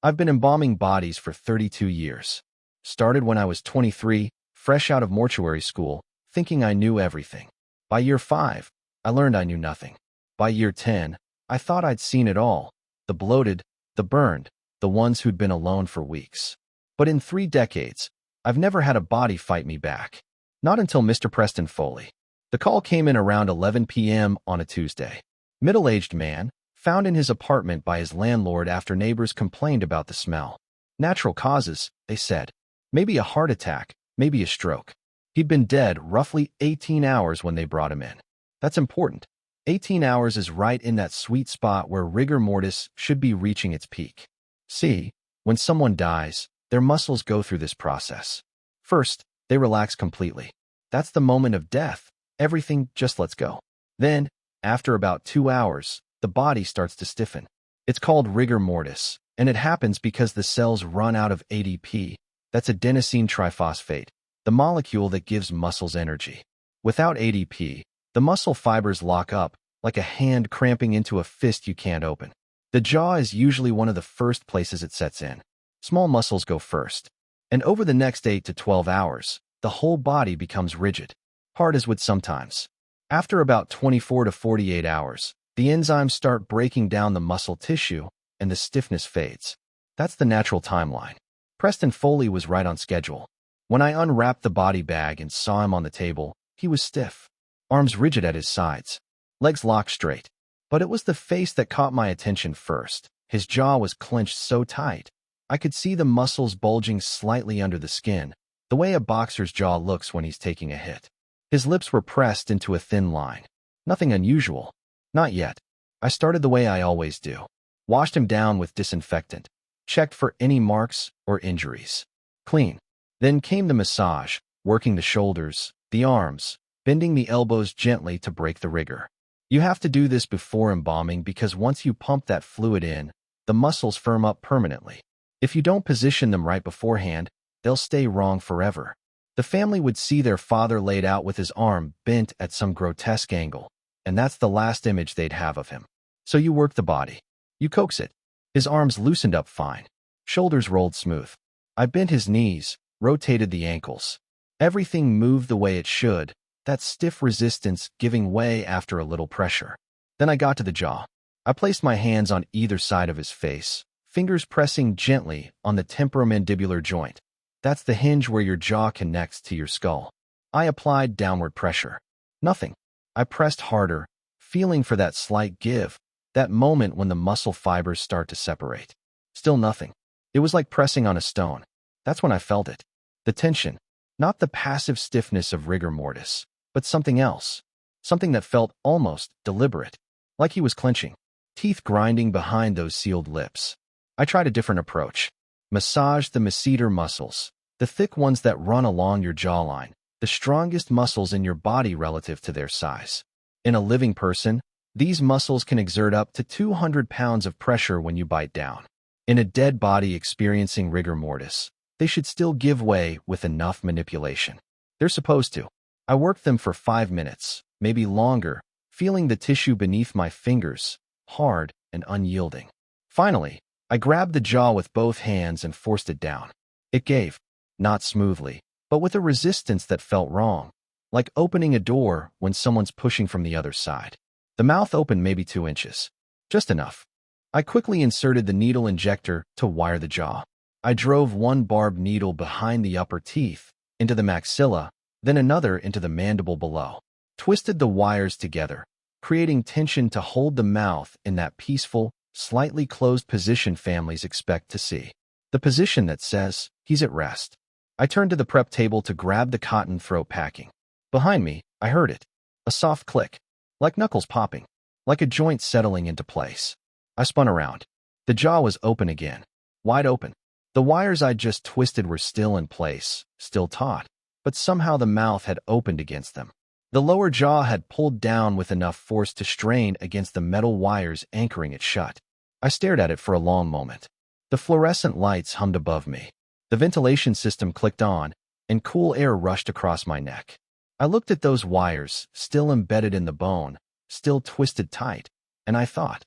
I've been embalming bodies for 32 years. Started when I was 23, fresh out of mortuary school, thinking I knew everything. By year 5, I learned I knew nothing. By year 10, I thought I'd seen it all. The bloated, the burned, the ones who'd been alone for weeks. But in 3 decades, I've never had a body fight me back. Not until Mr. Preston Foley. The call came in around 11 p.m. on a Tuesday. Middle-aged man, found in his apartment by his landlord after neighbors complained about the smell. Natural causes, they said. Maybe a heart attack, maybe a stroke. He'd been dead roughly 18 hours when they brought him in. That's important. 18 hours is right in that sweet spot where rigor mortis should be reaching its peak. See, when someone dies, their muscles go through this process. First, they relax completely. That's the moment of death. Everything just lets go. Then, after about 2 hours, the body starts to stiffen. It's called rigor mortis, and it happens because the cells run out of ADP. That's adenosine triphosphate, the molecule that gives muscles energy. Without ADP, the muscle fibers lock up, like a hand cramping into a fist you can't open. The jaw is usually one of the first places it sets in. Small muscles go first. And over the next 8 to 12 hours, the whole body becomes rigid. Hard as wood sometimes. After about 24 to 48 hours, the enzymes start breaking down the muscle tissue, and the stiffness fades. That's the natural timeline. Preston Foley was right on schedule. When I unwrapped the body bag and saw him on the table, he was stiff. Arms rigid at his sides. Legs locked straight. But it was the face that caught my attention first. His jaw was clenched so tight. I could see the muscles bulging slightly under the skin, the way a boxer's jaw looks when he's taking a hit. His lips were pressed into a thin line. Nothing unusual. Not yet. I started the way I always do. Washed him down with disinfectant. Checked for any marks or injuries. Clean. Then came the massage, working the shoulders, the arms, bending the elbows gently to break the rigor. You have to do this before embalming because once you pump that fluid in, the muscles firm up permanently. If you don't position them right beforehand, they'll stay wrong forever. The family would see their father laid out with his arm bent at some grotesque angle, and that's the last image they'd have of him. So you work the body. You coax it. His arms loosened up fine. Shoulders rolled smooth. I bent his knees, rotated the ankles. Everything moved the way it should, that stiff resistance giving way after a little pressure. Then I got to the jaw. I placed my hands on either side of his face, fingers pressing gently on the temporomandibular joint. That's the hinge where your jaw connects to your skull. I applied downward pressure. Nothing. I pressed harder, feeling for that slight give, that moment when the muscle fibers start to separate. Still nothing. It was like pressing on a stone. That's when I felt it. The tension. Not the passive stiffness of rigor mortis, but something else. Something that felt almost deliberate. Like he was clenching. Teeth grinding behind those sealed lips. I tried a different approach. Massage the masseter muscles, the thick ones that run along your jawline, the strongest muscles in your body relative to their size. In a living person, these muscles can exert up to 200 pounds of pressure when you bite down. In a dead body experiencing rigor mortis, they should still give way with enough manipulation. They're supposed to. I worked them for 5 minutes, maybe longer, feeling the tissue beneath my fingers, hard and unyielding. Finally, I grabbed the jaw with both hands and forced it down. It gave, not smoothly, but with a resistance that felt wrong, like opening a door when someone's pushing from the other side. The mouth opened maybe 2 inches. Just enough. I quickly inserted the needle injector to wire the jaw. I drove one barbed needle behind the upper teeth, into the maxilla, then another into the mandible below. Twisted the wires together, creating tension to hold the mouth in that peaceful, slightly closed position families expect to see. The position that says, he's at rest. I turned to the prep table to grab the cotton throat packing. Behind me, I heard it. A soft click. Like knuckles popping. Like a joint settling into place. I spun around. The jaw was open again. Wide open. The wires I'd just twisted were still in place, still taut, but somehow the mouth had opened against them. The lower jaw had pulled down with enough force to strain against the metal wires anchoring it shut. I stared at it for a long moment. The fluorescent lights hummed above me. The ventilation system clicked on, and cool air rushed across my neck. I looked at those wires, still embedded in the bone, still twisted tight, and I thought,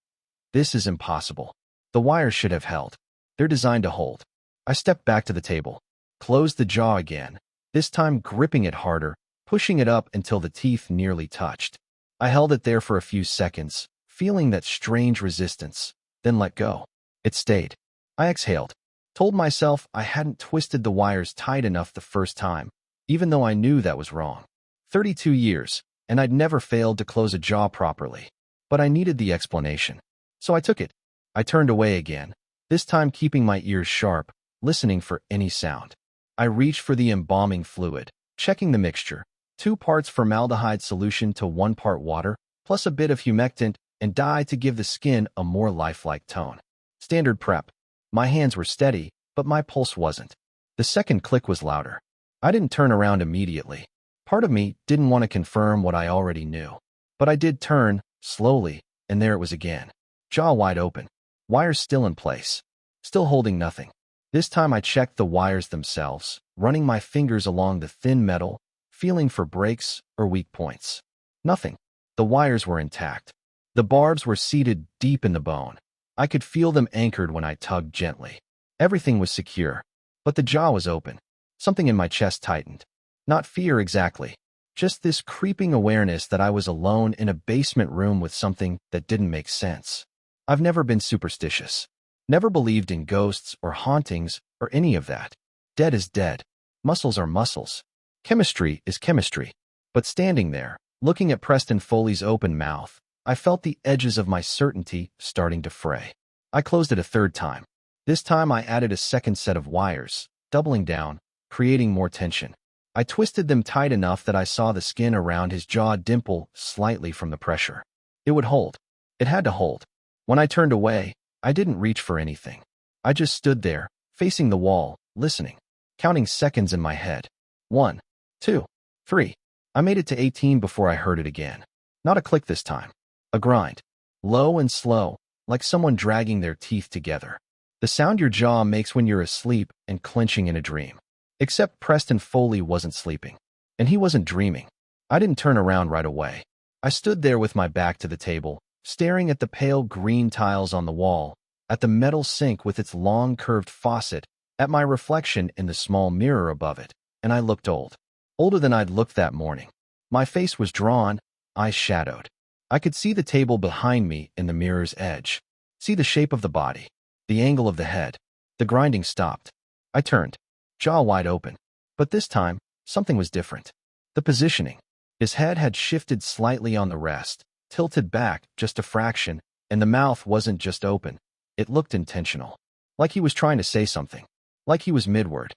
this is impossible. The wires should have held. They're designed to hold. I stepped back to the table, closed the jaw again, this time gripping it harder, pushing it up until the teeth nearly touched. I held it there for a few seconds, feeling that strange resistance, then let go. It stayed. I exhaled, told myself I hadn't twisted the wires tight enough the first time, even though I knew that was wrong. 32 years, and I'd never failed to close a jaw properly. But I needed the explanation. So I took it. I turned away again, this time keeping my ears sharp, listening for any sound. I reached for the embalming fluid, checking the mixture. 2 parts formaldehyde solution to 1 part water, plus a bit of humectant and dye to give the skin a more lifelike tone. Standard prep. My hands were steady, but my pulse wasn't. The second click was louder. I didn't turn around immediately. Part of me didn't want to confirm what I already knew. But I did turn, slowly, and there it was again. Jaw wide open. Wires still in place. Still holding nothing. This time I checked the wires themselves, running my fingers along the thin metal, feeling for breaks or weak points. Nothing. The wires were intact. The barbs were seated deep in the bone. I could feel them anchored when I tugged gently. Everything was secure, but the jaw was open. Something in my chest tightened. Not fear exactly, just this creeping awareness that I was alone in a basement room with something that didn't make sense. I've never been superstitious. Never believed in ghosts or hauntings or any of that. Dead is dead. Muscles are muscles. Chemistry is chemistry. But standing there, looking at Preston Foley's open mouth, I felt the edges of my certainty starting to fray. I closed it a third time. This time I added a second set of wires, doubling down, creating more tension. I twisted them tight enough that I saw the skin around his jaw dimple slightly from the pressure. It would hold. It had to hold. When I turned away, I didn't reach for anything. I just stood there, facing the wall, listening, counting seconds in my head. 1, 2, 3. I made it to 18 before I heard it again. Not a click this time. A grind. Low and slow, like someone dragging their teeth together. The sound your jaw makes when you're asleep and clenching in a dream. Except Preston Foley wasn't sleeping. And he wasn't dreaming. I didn't turn around right away. I stood there with my back to the table, staring at the pale green tiles on the wall, at the metal sink with its long curved faucet, at my reflection in the small mirror above it, and I looked old. Older than I'd looked that morning. My face was drawn, eyes shadowed. I could see the table behind me in the mirror's edge, see the shape of the body, the angle of the head. The grinding stopped. I turned, jaw wide open. But this time, something was different. The positioning. His head had shifted slightly on the rest, tilted back just a fraction, and the mouth wasn't just open. It looked intentional. Like he was trying to say something. Like he was midword.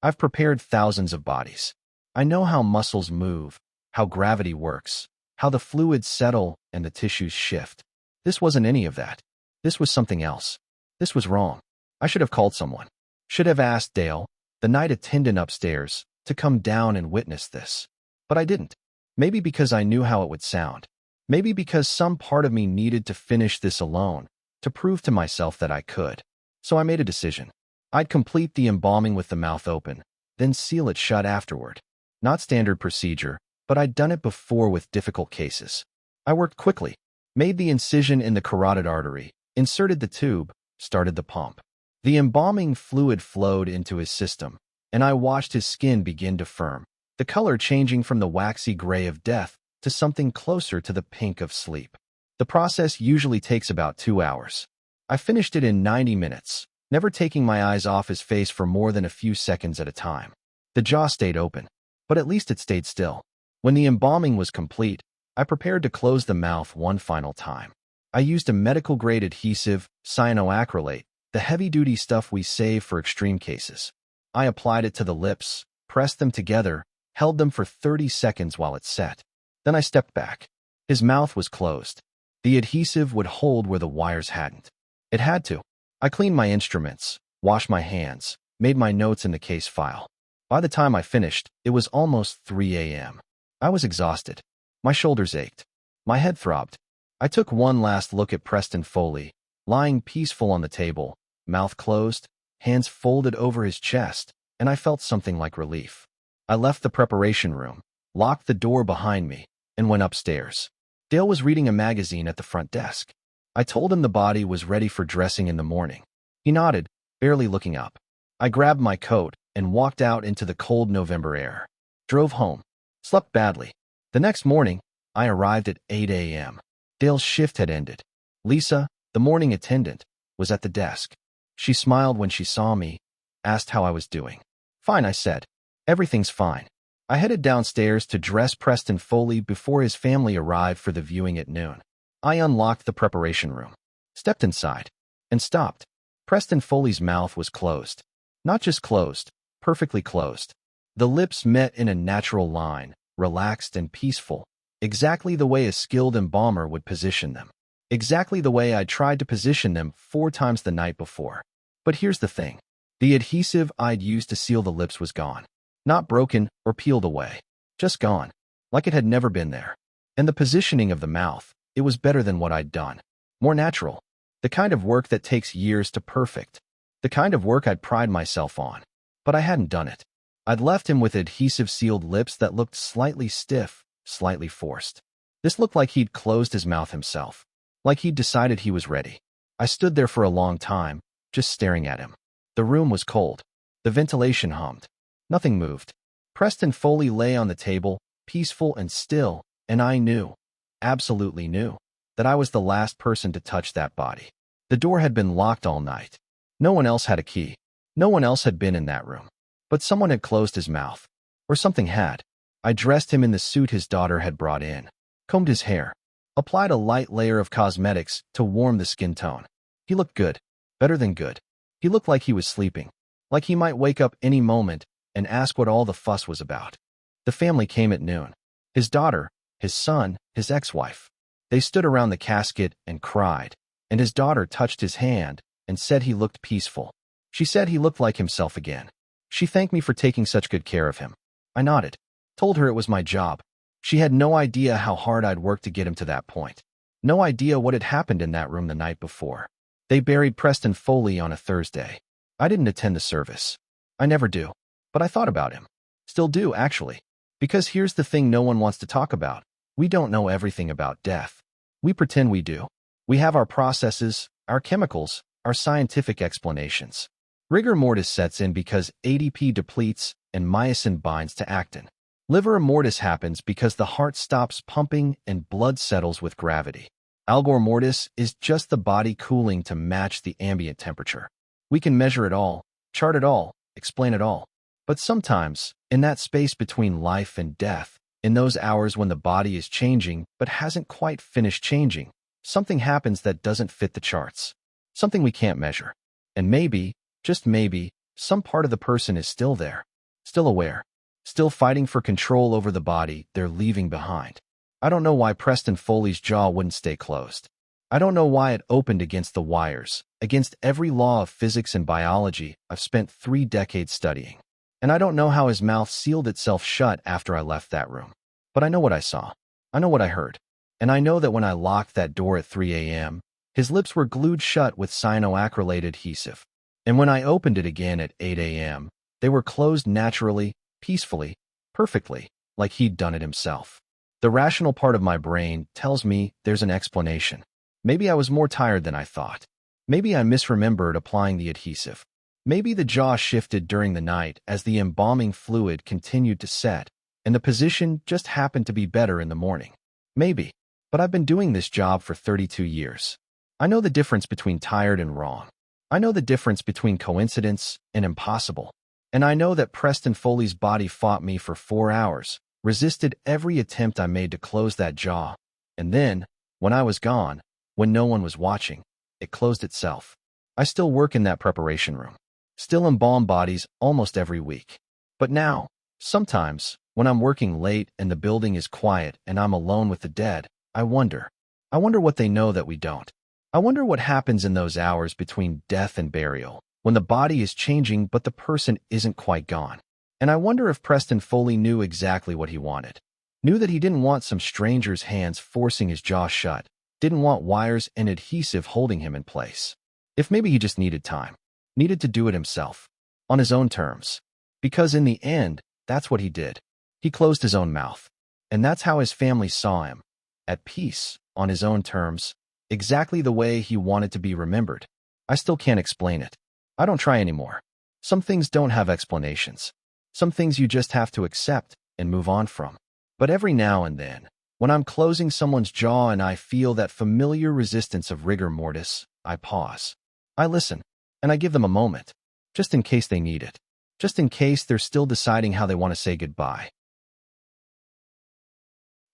I've prepared thousands of bodies. I know how muscles move, how gravity works, how the fluids settle and the tissues shift. This wasn't any of that. This was something else. This was wrong. I should have called someone. Should have asked Dale, the night attendant upstairs, to come down and witness this. But I didn't. Maybe because I knew how it would sound. Maybe because some part of me needed to finish this alone, to prove to myself that I could. So I made a decision. I'd complete the embalming with the mouth open, then seal it shut afterward. Not standard procedure, but I'd done it before with difficult cases. I worked quickly, made the incision in the carotid artery, inserted the tube, started the pump. The embalming fluid flowed into his system, and I watched his skin begin to firm, the color changing from the waxy gray of death to something closer to the pink of sleep. The process usually takes about 2 hours. I finished it in 90 minutes, never taking my eyes off his face for more than a few seconds at a time. The jaw stayed open, but at least it stayed still. When the embalming was complete, I prepared to close the mouth one final time. I used a medical-grade adhesive, cyanoacrylate, the heavy-duty stuff we save for extreme cases. I applied it to the lips, pressed them together, held them for 30 seconds while it set. Then I stepped back. His mouth was closed. The adhesive would hold where the wires hadn't. It had to. I cleaned my instruments, washed my hands, made my notes in the case file. By the time I finished, it was almost 3 a.m. I was exhausted. My shoulders ached. My head throbbed. I took one last look at Preston Foley, lying peaceful on the table, mouth closed, hands folded over his chest, and I felt something like relief. I left the preparation room, locked the door behind me, and went upstairs. Dale was reading a magazine at the front desk. I told him the body was ready for dressing in the morning. He nodded, barely looking up. I grabbed my coat and walked out into the cold November air. Drove home. Slept badly. The next morning, I arrived at 8 a.m. Dale's shift had ended. Lisa, the morning attendant, was at the desk. She smiled when she saw me, asked how I was doing. Fine, I said. Everything's fine. I headed downstairs to dress Preston Foley before his family arrived for the viewing at noon. I unlocked the preparation room, stepped inside, and stopped. Preston Foley's mouth was closed. Not just closed, perfectly closed. The lips met in a natural line, relaxed and peaceful, exactly the way a skilled embalmer would position them. Exactly the way I tried to position them 4 times the night before. But here's the thing. The adhesive I'd used to seal the lips was gone. Not broken or peeled away. Just gone. Like it had never been there. And the positioning of the mouth, it was better than what I'd done. More natural. The kind of work that takes years to perfect. The kind of work I'd pride myself on. But I hadn't done it. I'd left him with adhesive-sealed lips that looked slightly stiff, slightly forced. This looked like he'd closed his mouth himself. Like he'd decided he was ready. I stood there for a long time, just staring at him. The room was cold. The ventilation hummed. Nothing moved. Preston Foley lay on the table, peaceful and still, and I knew, absolutely knew, that I was the last person to touch that body. The door had been locked all night. No one else had a key. No one else had been in that room. But someone had closed his mouth. Or something had. I dressed him in the suit his daughter had brought in. Combed his hair. Applied a light layer of cosmetics to warm the skin tone. He looked good. Better than good. He looked like he was sleeping. Like he might wake up any moment and ask what all the fuss was about. The family came at noon. His daughter, his son, his ex-wife. They stood around the casket and cried, and his daughter touched his hand and said he looked peaceful. She said he looked like himself again. She thanked me for taking such good care of him. I nodded, told her it was my job. She had no idea how hard I'd worked to get him to that point. No idea what had happened in that room the night before. They buried Preston Foley on a Thursday. I didn't attend the service. I never do. But I thought about him. Still do, actually. Because here's the thing no one wants to talk about. We don't know everything about death. We pretend we do. We have our processes, our chemicals, our scientific explanations. Rigor mortis sets in because ADP depletes and myosin binds to actin. Livor mortis happens because the heart stops pumping and blood settles with gravity. Algor mortis is just the body cooling to match the ambient temperature. We can measure it all, chart it all, explain it all. But sometimes, in that space between life and death, in those hours when the body is changing but hasn't quite finished changing, something happens that doesn't fit the charts. Something we can't measure. And maybe, just maybe, some part of the person is still there, still aware, still fighting for control over the body they're leaving behind. I don't know why Preston Foley's jaw wouldn't stay closed. I don't know why it opened against the wires, against every law of physics and biology I've spent 3 decades studying. And I don't know how his mouth sealed itself shut after I left that room. But I know what I saw. I know what I heard. And I know that when I locked that door at 3 a.m., his lips were glued shut with cyanoacrylate adhesive. And when I opened it again at 8 a.m., they were closed naturally, peacefully, perfectly, like he'd done it himself. The rational part of my brain tells me there's an explanation. Maybe I was more tired than I thought. Maybe I misremembered applying the adhesive. Maybe the jaw shifted during the night as the embalming fluid continued to set, and the position just happened to be better in the morning. Maybe. But I've been doing this job for 32 years. I know the difference between tired and wrong. I know the difference between coincidence and impossible. And I know that Preston Foley's body fought me for 4 hours, resisted every attempt I made to close that jaw. And then, when I was gone, when no one was watching, it closed itself. I still work in that preparation room. Still embalm bodies almost every week. But now, sometimes, when I'm working late and the building is quiet and I'm alone with the dead, I wonder what they know that we don't. I wonder what happens in those hours between death and burial, when the body is changing but the person isn't quite gone. And I wonder if Preston Foley knew exactly what he wanted. Knew that he didn't want some stranger's hands forcing his jaw shut, didn't want wires and adhesive holding him in place. If maybe he just needed time. Needed to do it himself, on his own terms. Because in the end, that's what he did. He closed his own mouth. And that's how his family saw him. At peace, on his own terms, exactly the way he wanted to be remembered. I still can't explain it. I don't try anymore. Some things don't have explanations. Some things you just have to accept and move on from. But every now and then, when I'm closing someone's jaw and I feel that familiar resistance of rigor mortis, I pause. I listen, and I give them a moment, just in case they need it, just in case they're still deciding how they want to say goodbye.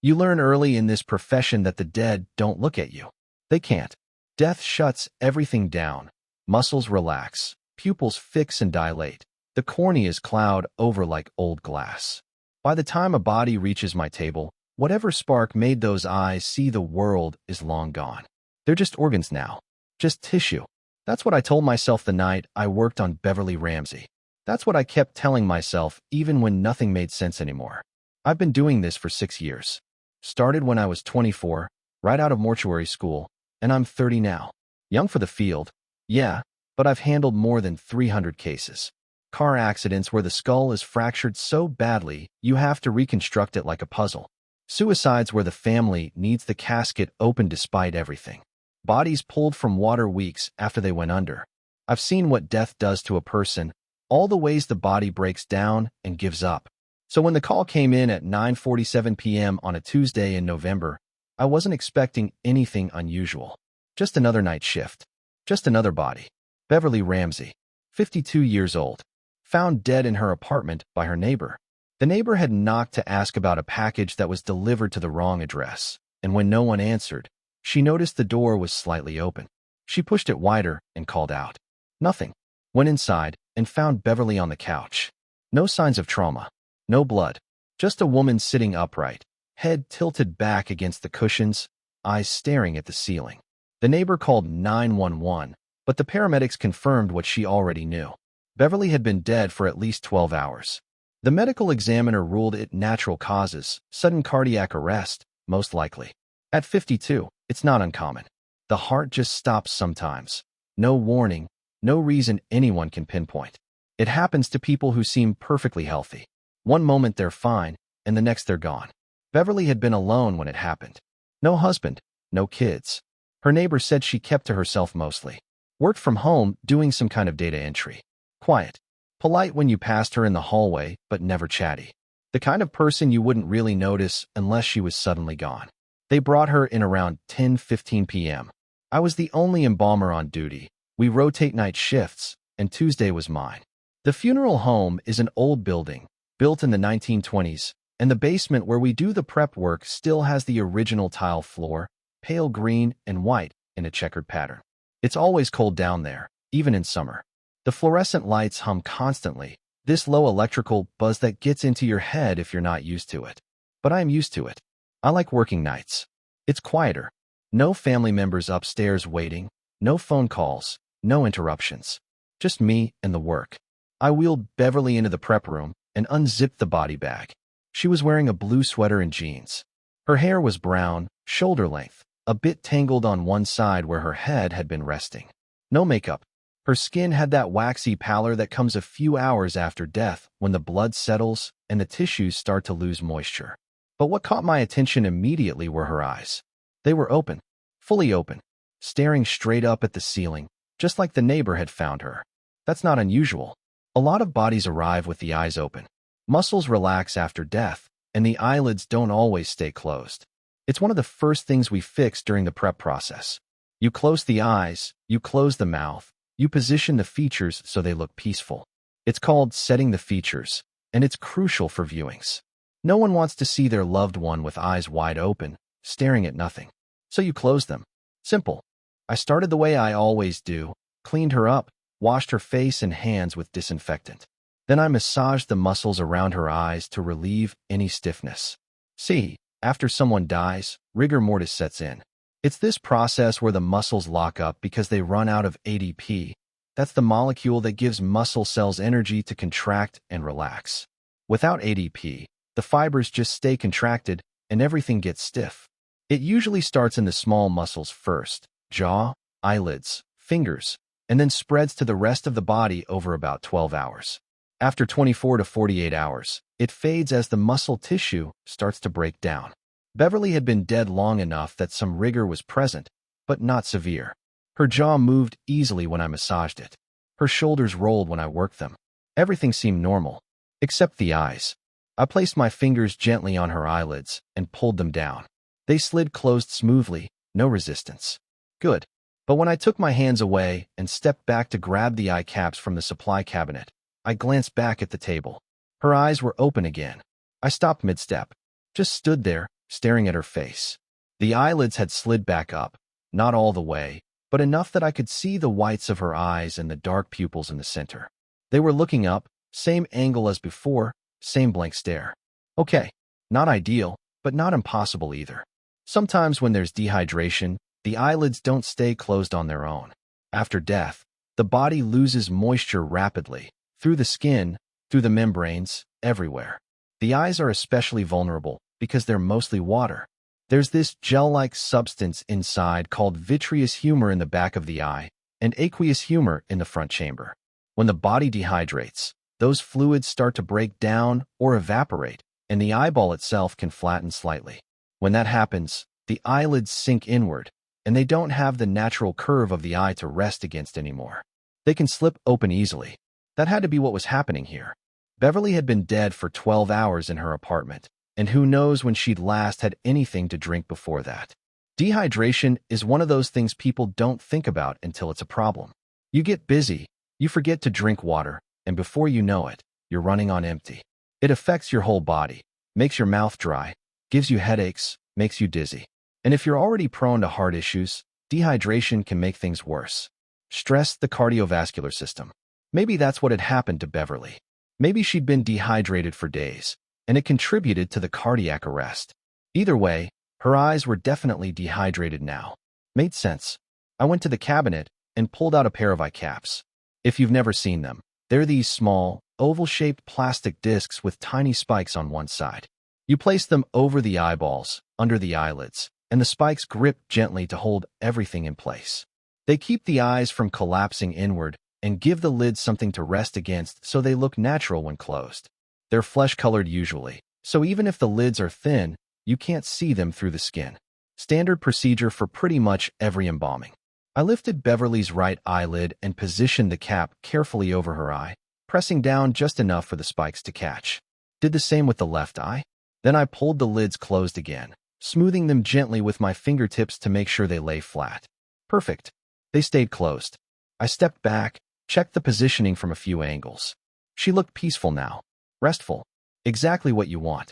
You learn early in this profession that the dead don't look at you. They can't. Death shuts everything down. Muscles relax, pupils fix and dilate. The corneas cloud over like old glass. By the time a body reaches my table, whatever spark made those eyes see the world is long gone. They're just organs now. Just tissue. That's what I told myself the night I worked on Beverly Ramsey. That's what I kept telling myself even when nothing made sense anymore. I've been doing this for 6 years. Started when I was 24, right out of mortuary school, and I'm 30 now. Young for the field, yeah, but I've handled more than 300 cases. Car accidents where the skull is fractured so badly you have to reconstruct it like a puzzle. Suicides where the family needs the casket open despite everything. Bodies pulled from water weeks after they went under. I've seen what death does to a person, all the ways the body breaks down and gives up. So when the call came in at 9:47 p.m. on a Tuesday in November, I wasn't expecting anything unusual. Just another night shift. Just another body. Beverly Ramsey, 52 years old, found dead in her apartment by her neighbor. The neighbor had knocked to ask about a package that was delivered to the wrong address, and when no one answered, she noticed the door was slightly open. She pushed it wider and called out. Nothing. Went inside and found Beverly on the couch. No signs of trauma. No blood. Just a woman sitting upright, head tilted back against the cushions, eyes staring at the ceiling. The neighbor called 911, but the paramedics confirmed what she already knew. Beverly had been dead for at least 12 hours. The medical examiner ruled it natural causes, sudden cardiac arrest, most likely. At 52, it's not uncommon. The heart just stops sometimes. No warning, no reason anyone can pinpoint. It happens to people who seem perfectly healthy. One moment they're fine, and the next they're gone. Beverly had been alone when it happened. No husband, no kids. Her neighbor said she kept to herself mostly. Worked from home, doing some kind of data entry. Quiet. Polite when you passed her in the hallway, but never chatty. The kind of person you wouldn't really notice unless she was suddenly gone. They brought her in around 10:15 p.m. I was the only embalmer on duty. We rotate night shifts, and Tuesday was mine. The funeral home is an old building, built in the 1920s, and the basement where we do the prep work still has the original tile floor, pale green and white in a checkered pattern. It's always cold down there, even in summer. The fluorescent lights hum constantly, this low electrical buzz that gets into your head if you're not used to it. But I'm used to it. I like working nights. It's quieter. No family members upstairs waiting, no phone calls, no interruptions. Just me and the work. I wheeled Beverly into the prep room and unzipped the body bag. She was wearing a blue sweater and jeans. Her hair was brown, shoulder length, a bit tangled on one side where her head had been resting. No makeup. Her skin had that waxy pallor that comes a few hours after death when the blood settles and the tissues start to lose moisture. But what caught my attention immediately were her eyes. They were open, fully open, staring straight up at the ceiling, just like the neighbor had found her. That's not unusual. A lot of bodies arrive with the eyes open. Muscles relax after death, and the eyelids don't always stay closed. It's one of the first things we fix during the prep process. You close the eyes, you close the mouth, you position the features so they look peaceful. It's called setting the features, and it's crucial for viewings. No one wants to see their loved one with eyes wide open, staring at nothing. So you close them. Simple. I started the way I always do, cleaned her up, washed her face and hands with disinfectant. Then I massaged the muscles around her eyes to relieve any stiffness. See, after someone dies, rigor mortis sets in. It's this process where the muscles lock up because they run out of ADP. That's the molecule that gives muscle cells energy to contract and relax. Without ADP, the fibers just stay contracted and everything gets stiff. It usually starts in the small muscles first, jaw, eyelids, fingers, and then spreads to the rest of the body over about 12 hours. After 24 to 48 hours, it fades as the muscle tissue starts to break down. Beverly had been dead long enough that some rigor was present, but not severe. Her jaw moved easily when I massaged it. Her shoulders rolled when I worked them. Everything seemed normal, except the eyes. I placed my fingers gently on her eyelids and pulled them down. They slid closed smoothly, no resistance. Good. But when I took my hands away and stepped back to grab the eye caps from the supply cabinet, I glanced back at the table. Her eyes were open again. I stopped mid-step, just stood there, staring at her face. The eyelids had slid back up, not all the way, but enough that I could see the whites of her eyes and the dark pupils in the center. They were looking up, same angle as before, same blank stare. Okay, not ideal, but not impossible either. Sometimes when there's dehydration, the eyelids don't stay closed on their own. After death, the body loses moisture rapidly, through the skin, through the membranes, everywhere. The eyes are especially vulnerable because they're mostly water. There's this gel-like substance inside called vitreous humor in the back of the eye and aqueous humor in the front chamber. When the body dehydrates, those fluids start to break down or evaporate, and the eyeball itself can flatten slightly. When that happens, the eyelids sink inward, and they don't have the natural curve of the eye to rest against anymore. They can slip open easily. That had to be what was happening here. Beverly had been dead for 12 hours in her apartment, and who knows when she'd last had anything to drink before that. Dehydration is one of those things people don't think about until it's a problem. You get busy, you forget to drink water, and before you know it, you're running on empty. It affects your whole body, makes your mouth dry, gives you headaches, makes you dizzy. And if you're already prone to heart issues, dehydration can make things worse. Stress the cardiovascular system. Maybe that's what had happened to Beverly. Maybe she'd been dehydrated for days, and it contributed to the cardiac arrest. Either way, her eyes were definitely dehydrated now. Made sense. I went to the cabinet and pulled out a pair of eye caps. If you've never seen them, they're these small, oval-shaped plastic discs with tiny spikes on one side. You place them over the eyeballs, under the eyelids, and the spikes grip gently to hold everything in place. They keep the eyes from collapsing inward and give the lids something to rest against so they look natural when closed. They're flesh-colored usually, so even if the lids are thin, you can't see them through the skin. Standard procedure for pretty much every embalming. I lifted Beverly's right eyelid and positioned the cap carefully over her eye, pressing down just enough for the spikes to catch. Did the same with the left eye. Then I pulled the lids closed again, smoothing them gently with my fingertips to make sure they lay flat. Perfect. They stayed closed. I stepped back, checked the positioning from a few angles. She looked peaceful now. Restful. Exactly what you want.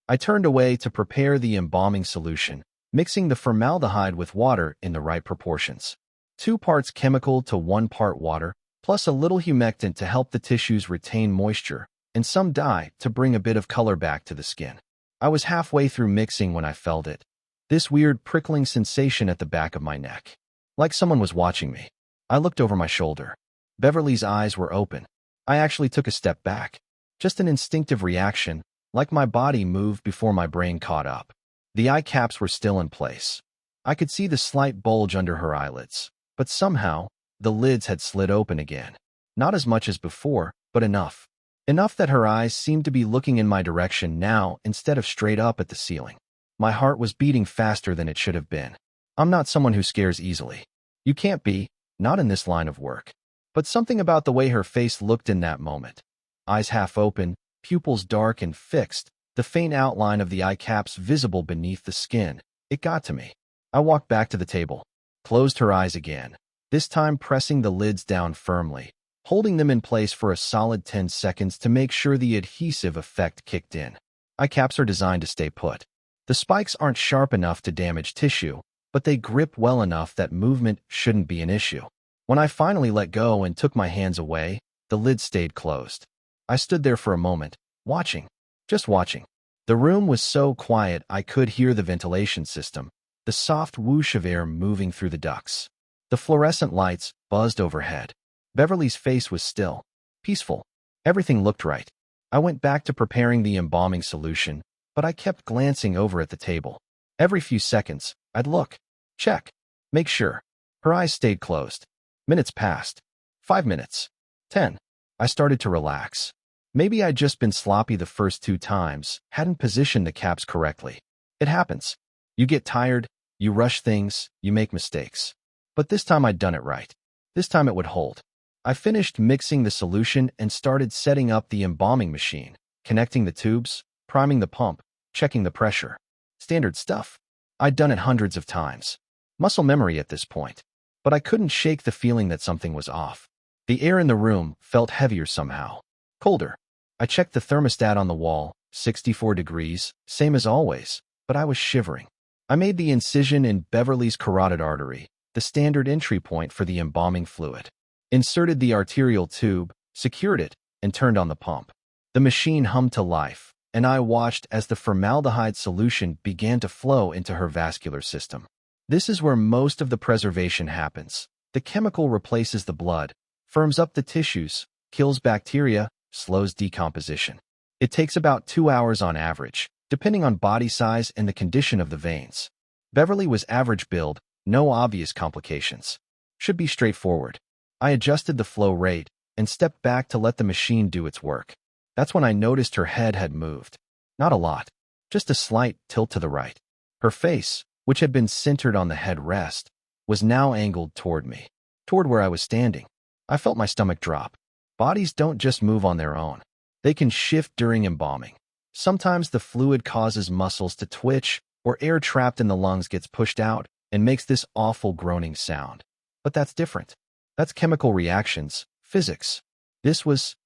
I turned away to prepare the embalming solution, mixing the formaldehyde with water in the right proportions. 2 parts chemical to 1 part water, plus a little humectant to help the tissues retain moisture, and some dye to bring a bit of color back to the skin. I was halfway through mixing when I felt it. This weird prickling sensation at the back of my neck. Like someone was watching me. I looked over my shoulder. Beverly's eyes were open. I actually took a step back. Just an instinctive reaction, like my body moved before my brain caught up. The eye caps were still in place. I could see the slight bulge under her eyelids, but somehow, the lids had slid open again. Not as much as before, but enough. Enough that her eyes seemed to be looking in my direction now instead of straight up at the ceiling. My heart was beating faster than it should have been. I'm not someone who scares easily. You can't be, not in this line of work. But something about the way her face looked in that moment. Eyes half open, pupils dark and fixed, the faint outline of the eye caps visible beneath the skin. It got to me. I walked back to the table, closed her eyes again, this time pressing the lids down firmly, holding them in place for a solid 10 seconds to make sure the adhesive effect kicked in. Eye caps are designed to stay put. The spikes aren't sharp enough to damage tissue, but they grip well enough that movement shouldn't be an issue. When I finally let go and took my hands away, the lid stayed closed. I stood there for a moment, watching, just watching. The room was so quiet I could hear the ventilation system, the soft whoosh of air moving through the ducts. The fluorescent lights buzzed overhead. Beverly's face was still, peaceful. Everything looked right. I went back to preparing the embalming solution, but I kept glancing over at the table. Every few seconds, I'd look, check, make sure. Her eyes stayed closed. Minutes passed. 5 minutes. 10. I started to relax. Maybe I'd just been sloppy the first 2 times, hadn't positioned the caps correctly. It happens. You get tired, you rush things, you make mistakes. But this time I'd done it right. This time it would hold. I finished mixing the solution and started setting up the embalming machine, connecting the tubes, priming the pump, checking the pressure. Standard stuff. I'd done it hundreds of times. Muscle memory at this point. But I couldn't shake the feeling that something was off. The air in the room felt heavier somehow. Colder. I checked the thermostat on the wall, 64 degrees, same as always, but I was shivering. I made the incision in Beverly's carotid artery, the standard entry point for the embalming fluid. Inserted the arterial tube, secured it, and turned on the pump. The machine hummed to life, and I watched as the formaldehyde solution began to flow into her vascular system. This is where most of the preservation happens. The chemical replaces the blood, firms up the tissues, kills bacteria, slows decomposition. It takes about 2 hours on average, depending on body size and the condition of the veins. Beverly was average build, no obvious complications. Should be straightforward. I adjusted the flow rate and stepped back to let the machine do its work. That's when I noticed her head had moved. Not a lot, just a slight tilt to the right. Her face, which had been centered on the head rest, was now angled toward me, toward where I was standing. I felt my stomach drop. Bodies don't just move on their own. They can shift during embalming. Sometimes the fluid causes muscles to twitch, or air trapped in the lungs gets pushed out and makes this awful groaning sound. But that's different. That's chemical reactions, physics. This was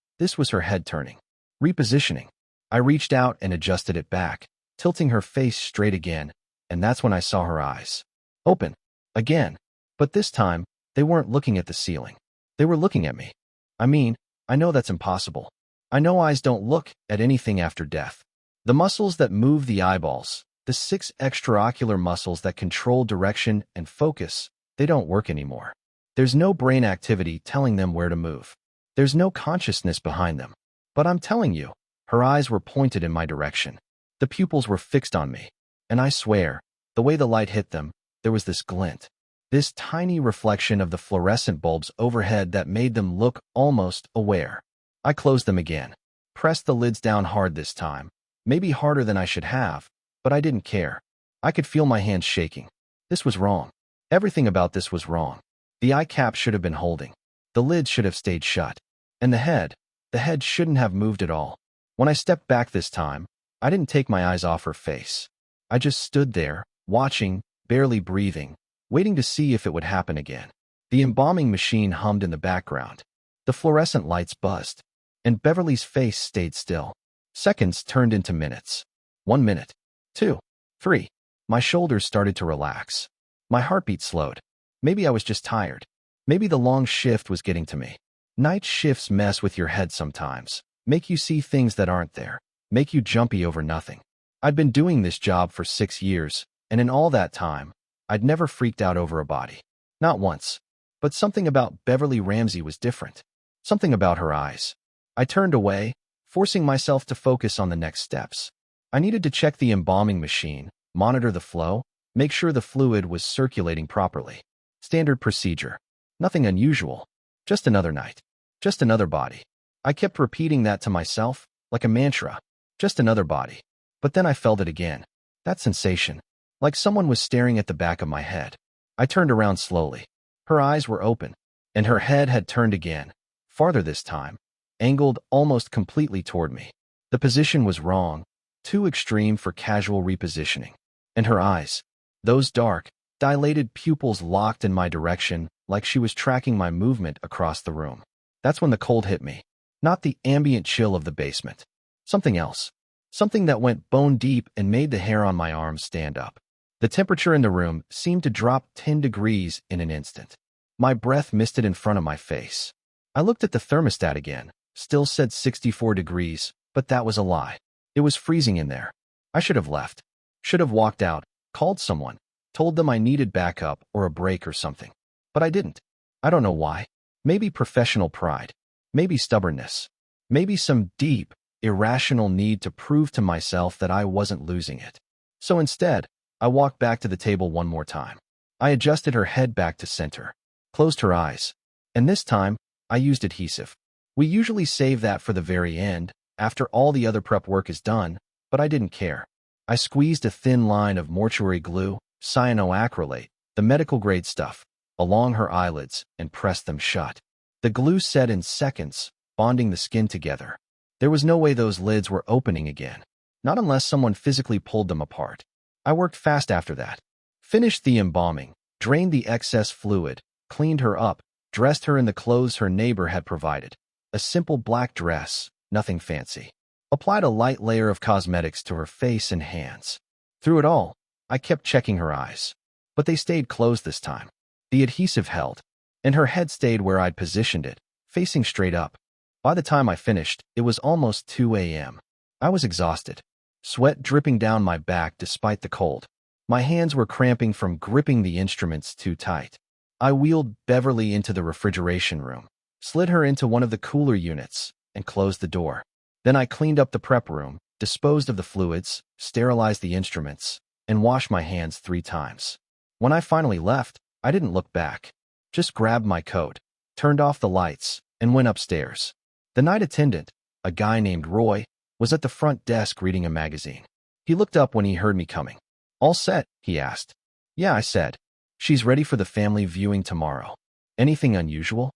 her head turning. Repositioning. I reached out and adjusted it back, tilting her face straight again, and that's when I saw her eyes. Open. Again. But this time, they weren't looking at the ceiling. They were looking at me. I know that's impossible. I know eyes don't look at anything after death. The muscles that move the eyeballs, the 6 extraocular muscles that control direction and focus, they don't work anymore. There's no brain activity telling them where to move. There's no consciousness behind them. But I'm telling you, her eyes were pointed in my direction. The pupils were fixed on me. And I swear, the way the light hit them, there was this glint. This tiny reflection of the fluorescent bulbs overhead that made them look almost aware. I closed them again. Pressed the lids down hard this time. Maybe harder than I should have, but I didn't care. I could feel my hands shaking. This was wrong. Everything about this was wrong. The eye cap should have been holding. The lids should have stayed shut. And the head shouldn't have moved at all. When I stepped back this time, I didn't take my eyes off her face. I just stood there, watching, barely breathing, waiting to see if it would happen again. The embalming machine hummed in the background. The fluorescent lights buzzed. And Beverly's face stayed still. Seconds turned into minutes. 1 minute. 2. 3. My shoulders started to relax. My heartbeat slowed. Maybe I was just tired. Maybe the long shift was getting to me. Night shifts mess with your head sometimes. Make you see things that aren't there. Make you jumpy over nothing. I'd been doing this job for 6 years, and in all that time, I'd never freaked out over a body. Not once. But something about Beverly Ramsey was different. Something about her eyes. I turned away, forcing myself to focus on the next steps. I needed to check the embalming machine, monitor the flow, make sure the fluid was circulating properly. Standard procedure. Nothing unusual. Just another night. Just another body. I kept repeating that to myself, like a mantra. Just another body. But then I felt it again. That sensation. Like someone was staring at the back of my head. I turned around slowly. Her eyes were open, and her head had turned again, farther this time, angled almost completely toward me. The position was wrong, too extreme for casual repositioning. And her eyes, those dark, dilated pupils locked in my direction like she was tracking my movement across the room. That's when the cold hit me. Not the ambient chill of the basement. Something else. Something that went bone deep and made the hair on my arms stand up. The temperature in the room seemed to drop 10 degrees in an instant. My breath misted in front of my face. I looked at the thermostat again. Still said 64 degrees, but that was a lie. It was freezing in there. I should have left. Should have walked out, called someone, told them I needed backup or a break or something. But I didn't. I don't know why. Maybe professional pride. Maybe stubbornness. Maybe some deep, irrational need to prove to myself that I wasn't losing it. So instead, I walked back to the table one more time. I adjusted her head back to center, closed her eyes, and this time, I used adhesive. We usually save that for the very end, after all the other prep work is done, but I didn't care. I squeezed a thin line of mortuary glue, cyanoacrylate, the medical-grade stuff, along her eyelids and pressed them shut. The glue set in seconds, bonding the skin together. There was no way those lids were opening again. Not unless someone physically pulled them apart. I worked fast after that. Finished the embalming, drained the excess fluid, cleaned her up, dressed her in the clothes her neighbor had provided. A simple black dress, nothing fancy. Applied a light layer of cosmetics to her face and hands. Through it all, I kept checking her eyes. But they stayed closed this time. The adhesive held, and her head stayed where I'd positioned it, facing straight up. By the time I finished, it was almost 2 a.m. I was exhausted, sweat dripping down my back despite the cold. My hands were cramping from gripping the instruments too tight. I wheeled Beverly into the refrigeration room, slid her into one of the cooler units, and closed the door. Then I cleaned up the prep room, disposed of the fluids, sterilized the instruments, and washed my hands 3 times. When I finally left, I didn't look back. Just grabbed my coat, turned off the lights, and went upstairs. The night attendant, a guy named Roy, was at the front desk reading a magazine. He looked up when he heard me coming. "All set?" he asked. "Yeah," I said. "She's ready for the family viewing tomorrow." "Anything unusual?"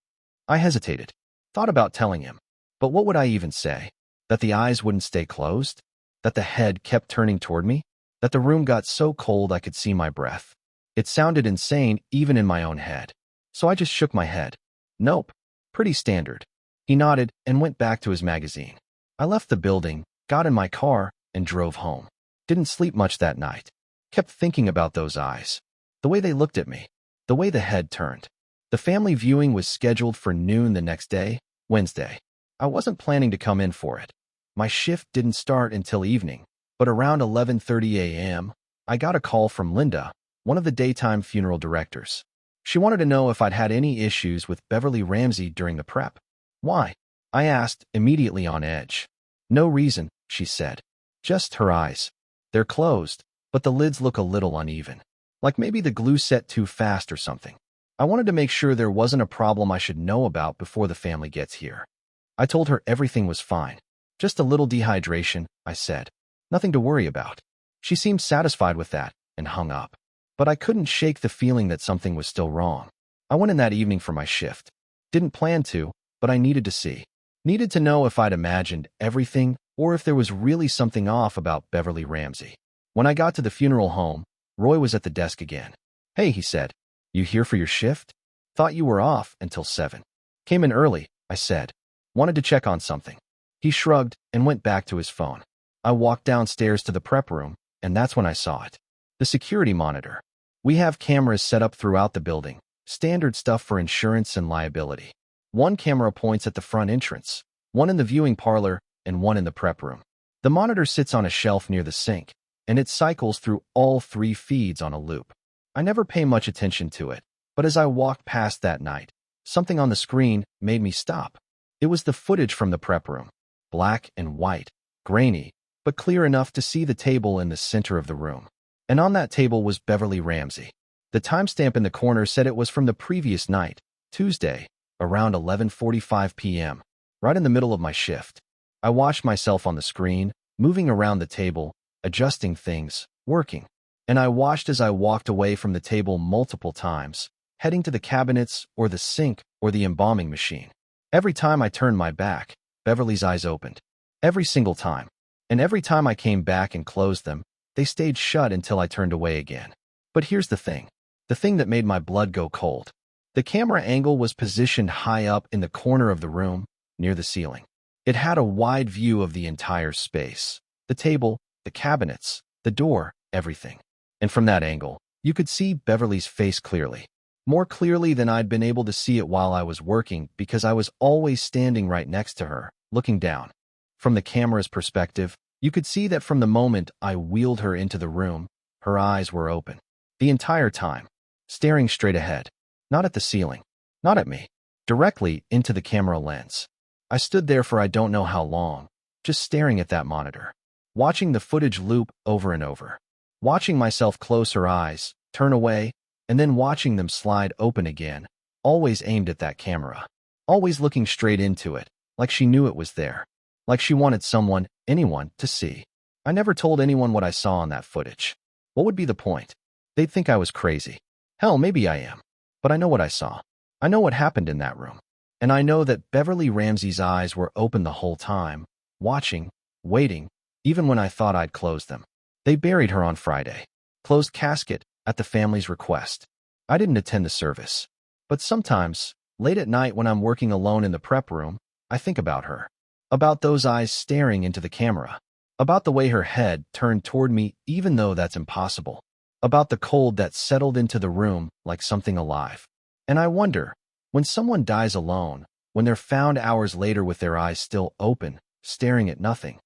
I hesitated. Thought about telling him. But what would I even say? That the eyes wouldn't stay closed? That the head kept turning toward me? That the room got so cold I could see my breath? It sounded insane even in my own head. So I just shook my head. "Nope. Pretty standard." He nodded and went back to his magazine. I left the building, got in my car, and drove home. Didn't sleep much that night. Kept thinking about those eyes. The way they looked at me. The way the head turned. The family viewing was scheduled for noon the next day, Wednesday. I wasn't planning to come in for it. My shift didn't start until evening, but around 11:30 a.m., I got a call from Linda, one of the daytime funeral directors. She wanted to know if I'd had any issues with Beverly Ramsey during the prep. "Why?" I asked, immediately on edge. "No reason," she said. "Just her eyes. They're closed, but the lids look a little uneven. Like maybe the glue set too fast or something. I wanted to make sure there wasn't a problem I should know about before the family gets here." I told her everything was fine. "Just a little dehydration," I said. "Nothing to worry about." She seemed satisfied with that and hung up. But I couldn't shake the feeling that something was still wrong. I went in that evening for my shift. Didn't plan to, but I needed to see. Needed to know if I'd imagined everything or if there was really something off about Beverly Ramsey. When I got to the funeral home, Roy was at the desk again. "Hey," he said. "You here for your shift? Thought you were off until 7. "Came in early," I said. "Wanted to check on something." He shrugged and went back to his phone. I walked downstairs to the prep room, and that's when I saw it. The security monitor. We have cameras set up throughout the building, standard stuff for insurance and liability. One camera points at the front entrance, one in the viewing parlor, and one in the prep room. The monitor sits on a shelf near the sink, and it cycles through all 3 feeds on a loop. I never pay much attention to it, but as I walked past that night, something on the screen made me stop. It was the footage from the prep room. Black and white, grainy, but clear enough to see the table in the center of the room. And on that table was Beverly Ramsey. The timestamp in the corner said it was from the previous night, Tuesday, around 11:45 p.m., right in the middle of my shift. I watched myself on the screen, moving around the table, adjusting things, working. And I watched as I walked away from the table multiple times, heading to the cabinets or the sink or the embalming machine. Every time I turned my back, Beverly's eyes opened. Every single time. And every time I came back and closed them, they stayed shut until I turned away again. But here's the thing that made my blood go cold. The camera angle was positioned high up in the corner of the room, near the ceiling. It had a wide view of the entire space. The table, the cabinets, the door, everything. And from that angle, you could see Beverly's face clearly. More clearly than I'd been able to see it while I was working because I was always standing right next to her, looking down. From the camera's perspective, you could see that from the moment I wheeled her into the room, her eyes were open. The entire time, staring straight ahead. Not at the ceiling, not at me, directly into the camera lens. I stood there for I don't know how long, just staring at that monitor, watching the footage loop over and over, watching myself close her eyes, turn away, and then watching them slide open again, always aimed at that camera, always looking straight into it, like she knew it was there, like she wanted someone, anyone, to see. I never told anyone what I saw on that footage. What would be the point? They'd think I was crazy. Hell, maybe I am. But I know what I saw. I know what happened in that room. And I know that Beverly Ramsey's eyes were open the whole time, watching, waiting, even when I thought I'd closed them. They buried her on Friday. Closed casket, at the family's request. I didn't attend the service. But sometimes, late at night when I'm working alone in the prep room, I think about her. About those eyes staring into the camera. About the way her head turned toward me even though that's impossible. About the cold that settled into the room like something alive. And I wonder, when someone dies alone, when they're found hours later with their eyes still open, staring at nothing,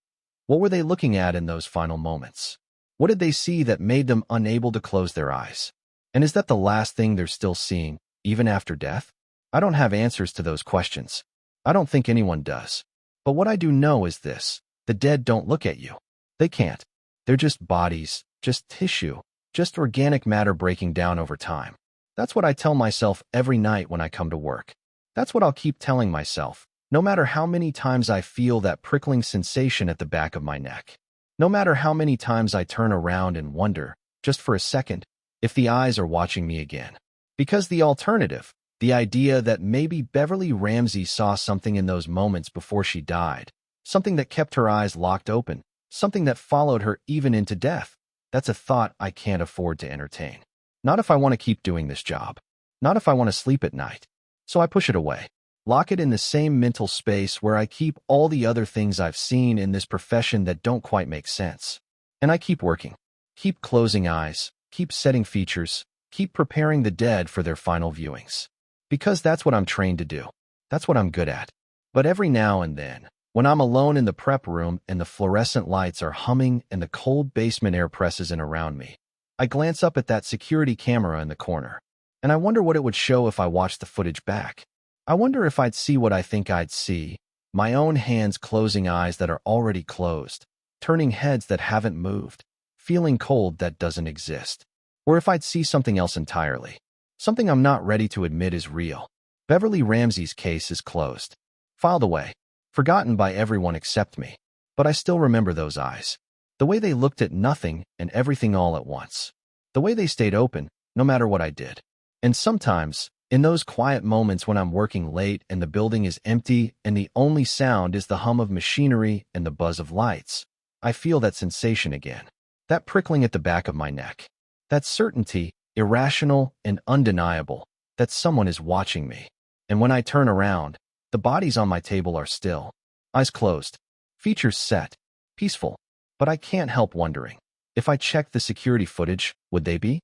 what were they looking at in those final moments? What did they see that made them unable to close their eyes? And is that the last thing they're still seeing, even after death? I don't have answers to those questions. I don't think anyone does. But what I do know is this: the dead don't look at you. They can't. They're just bodies, just tissue, just organic matter breaking down over time. That's what I tell myself every night when I come to work. That's what I'll keep telling myself, no matter how many times I feel that prickling sensation at the back of my neck. No matter how many times I turn around and wonder, just for a second, if the eyes are watching me again. Because the alternative, the idea that maybe Beverly Ramsey saw something in those moments before she died, something that kept her eyes locked open, something that followed her even into death, that's a thought I can't afford to entertain. Not if I want to keep doing this job. Not if I want to sleep at night. So I push it away. Lock it in the same mental space where I keep all the other things I've seen in this profession that don't quite make sense. And I keep working. Keep closing eyes. Keep setting features. Keep preparing the dead for their final viewings. Because that's what I'm trained to do. That's what I'm good at. But every now and then, when I'm alone in the prep room and the fluorescent lights are humming and the cold basement air presses in around me, I glance up at that security camera in the corner. And I wonder what it would show if I watched the footage back. I wonder if I'd see what I think I'd see. My own hands closing eyes that are already closed, turning heads that haven't moved, feeling cold that doesn't exist. Or if I'd see something else entirely. Something I'm not ready to admit is real. Beverly Ramsey's case is closed. Filed away. Forgotten by everyone except me. But I still remember those eyes. The way they looked at nothing and everything all at once. The way they stayed open, no matter what I did. And sometimes, in those quiet moments when I'm working late and the building is empty and the only sound is the hum of machinery and the buzz of lights, I feel that sensation again. That prickling at the back of my neck. That certainty, irrational and undeniable, that someone is watching me. And when I turn around, the bodies on my table are still. Eyes closed. Features set. Peaceful. But I can't help wondering, if I checked the security footage, would they be?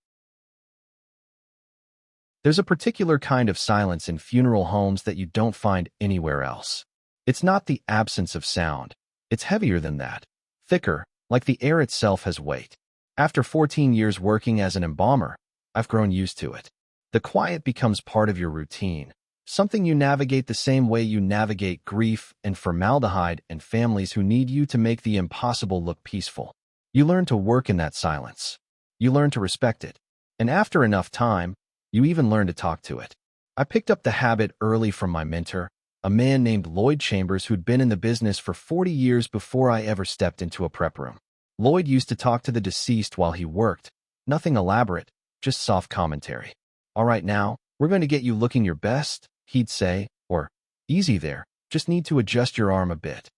There's a particular kind of silence in funeral homes that you don't find anywhere else. It's not the absence of sound. It's heavier than that. Thicker, like the air itself has weight. After 14 years working as an embalmer, I've grown used to it. The quiet becomes part of your routine. Something you navigate the same way you navigate grief and formaldehyde and families who need you to make the impossible look peaceful. You learn to work in that silence. You learn to respect it. And after enough time, you even learn to talk to it. I picked up the habit early from my mentor, a man named Lloyd Chambers who'd been in the business for 40 years before I ever stepped into a prep room. Lloyd used to talk to the deceased while he worked. Nothing elaborate, just soft commentary. All right now, we're going to get you looking your best, he'd say, or, easy there, just need to adjust your arm a bit.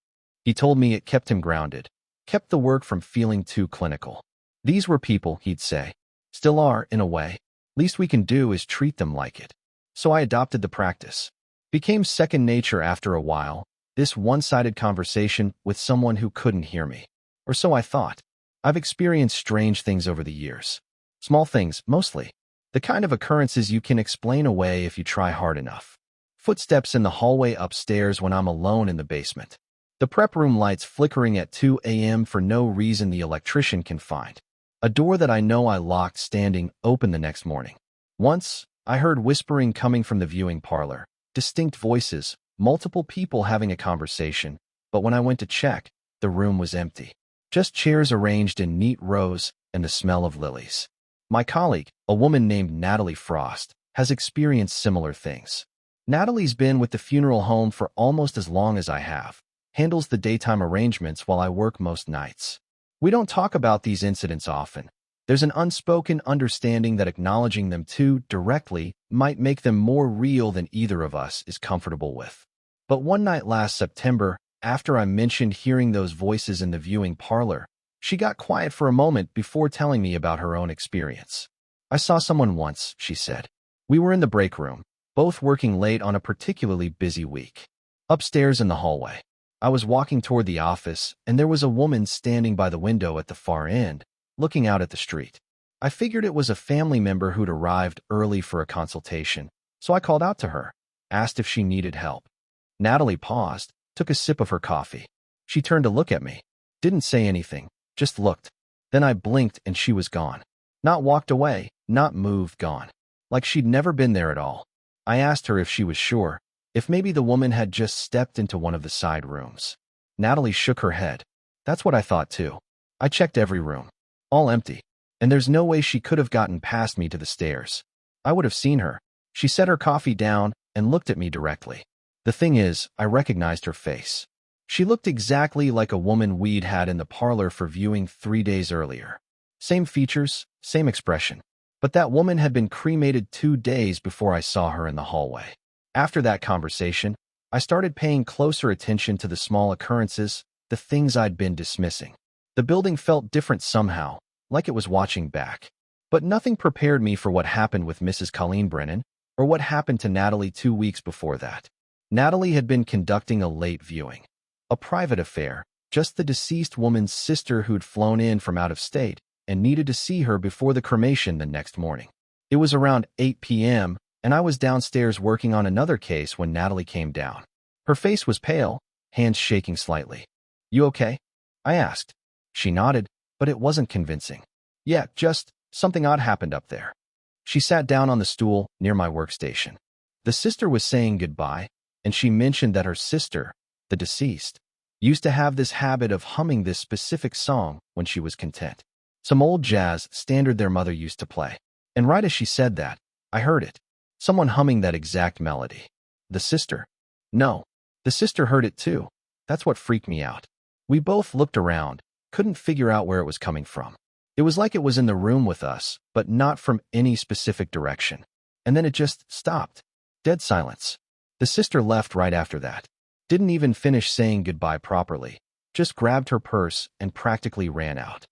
He told me it kept him grounded, kept the work from feeling too clinical. These were people, he'd say. Still are, in a way. Least we can do is treat them like it. So I adopted the practice. Became second nature after a while, this one-sided conversation with someone who couldn't hear me. Or so I thought. I've experienced strange things over the years. Small things, mostly. The kind of occurrences you can explain away if you try hard enough. Footsteps in the hallway upstairs when I'm alone in the basement. The prep room lights flickering at 2 a.m. for no reason the electrician can find. A door that I know I locked standing open the next morning. Once, I heard whispering coming from the viewing parlor. Distinct voices, multiple people having a conversation, but when I went to check, the room was empty. Just chairs arranged in neat rows and the smell of lilies. My colleague, a woman named Natalie Frost, has experienced similar things. Natalie's been with the funeral home for almost as long as I have, handles the daytime arrangements while I work most nights. We don't talk about these incidents often. There's an unspoken understanding that acknowledging them too directly might make them more real than either of us is comfortable with. But one night last September, after I mentioned hearing those voices in the viewing parlor, she got quiet for a moment before telling me about her own experience. "I saw someone once," she said. "We were in the break room, both working late on a particularly busy week. Upstairs in the hallway, I was walking toward the office, and there was a woman standing by the window at the far end, looking out at the street. I figured it was a family member who'd arrived early for a consultation, so I called out to her, asked if she needed help." Natalie paused, took a sip of her coffee. She turned to look at me. Didn't say anything, just looked. Then I blinked and she was gone. Not walked away, not moved, gone. Like she'd never been there at all. I asked her if she was sure, if maybe the woman had just stepped into one of the side rooms. Natalie shook her head. "That's what I thought too. I checked every room. All empty. And there's no way she could have gotten past me to the stairs. I would have seen her." She set her coffee down and looked at me directly. The thing is, I recognized her face. She looked exactly like a woman we'd had in the parlor for viewing 3 days earlier. Same features, same expression. But that woman had been cremated 2 days before I saw her in the hallway. After that conversation, I started paying closer attention to the small occurrences, the things I'd been dismissing. The building felt different somehow, like it was watching back. But nothing prepared me for what happened with Mrs. Colleen Brennan, or what happened to Natalie 2 weeks before that. Natalie had been conducting a late viewing. A private affair, just the deceased woman's sister who'd flown in from out of state and needed to see her before the cremation the next morning. It was around 8 p.m., and I was downstairs working on another case when Natalie came down. Her face was pale, hands shaking slightly. "You okay?" I asked. She nodded, but it wasn't convincing. "Yeah, just something odd happened up there." She sat down on the stool near my workstation. The sister was saying goodbye, and she mentioned that her sister, the deceased, used to have this habit of humming this specific song when she was content. Some old jazz standard their mother used to play. And right as she said that, I heard it. Someone humming that exact melody. The sister? No. The sister heard it too. That's what freaked me out. We both looked around, couldn't figure out where it was coming from. It was like it was in the room with us, but not from any specific direction. And then it just stopped. Dead silence. The sister left right after that. Didn't even finish saying goodbye properly. Just grabbed her purse and practically ran out.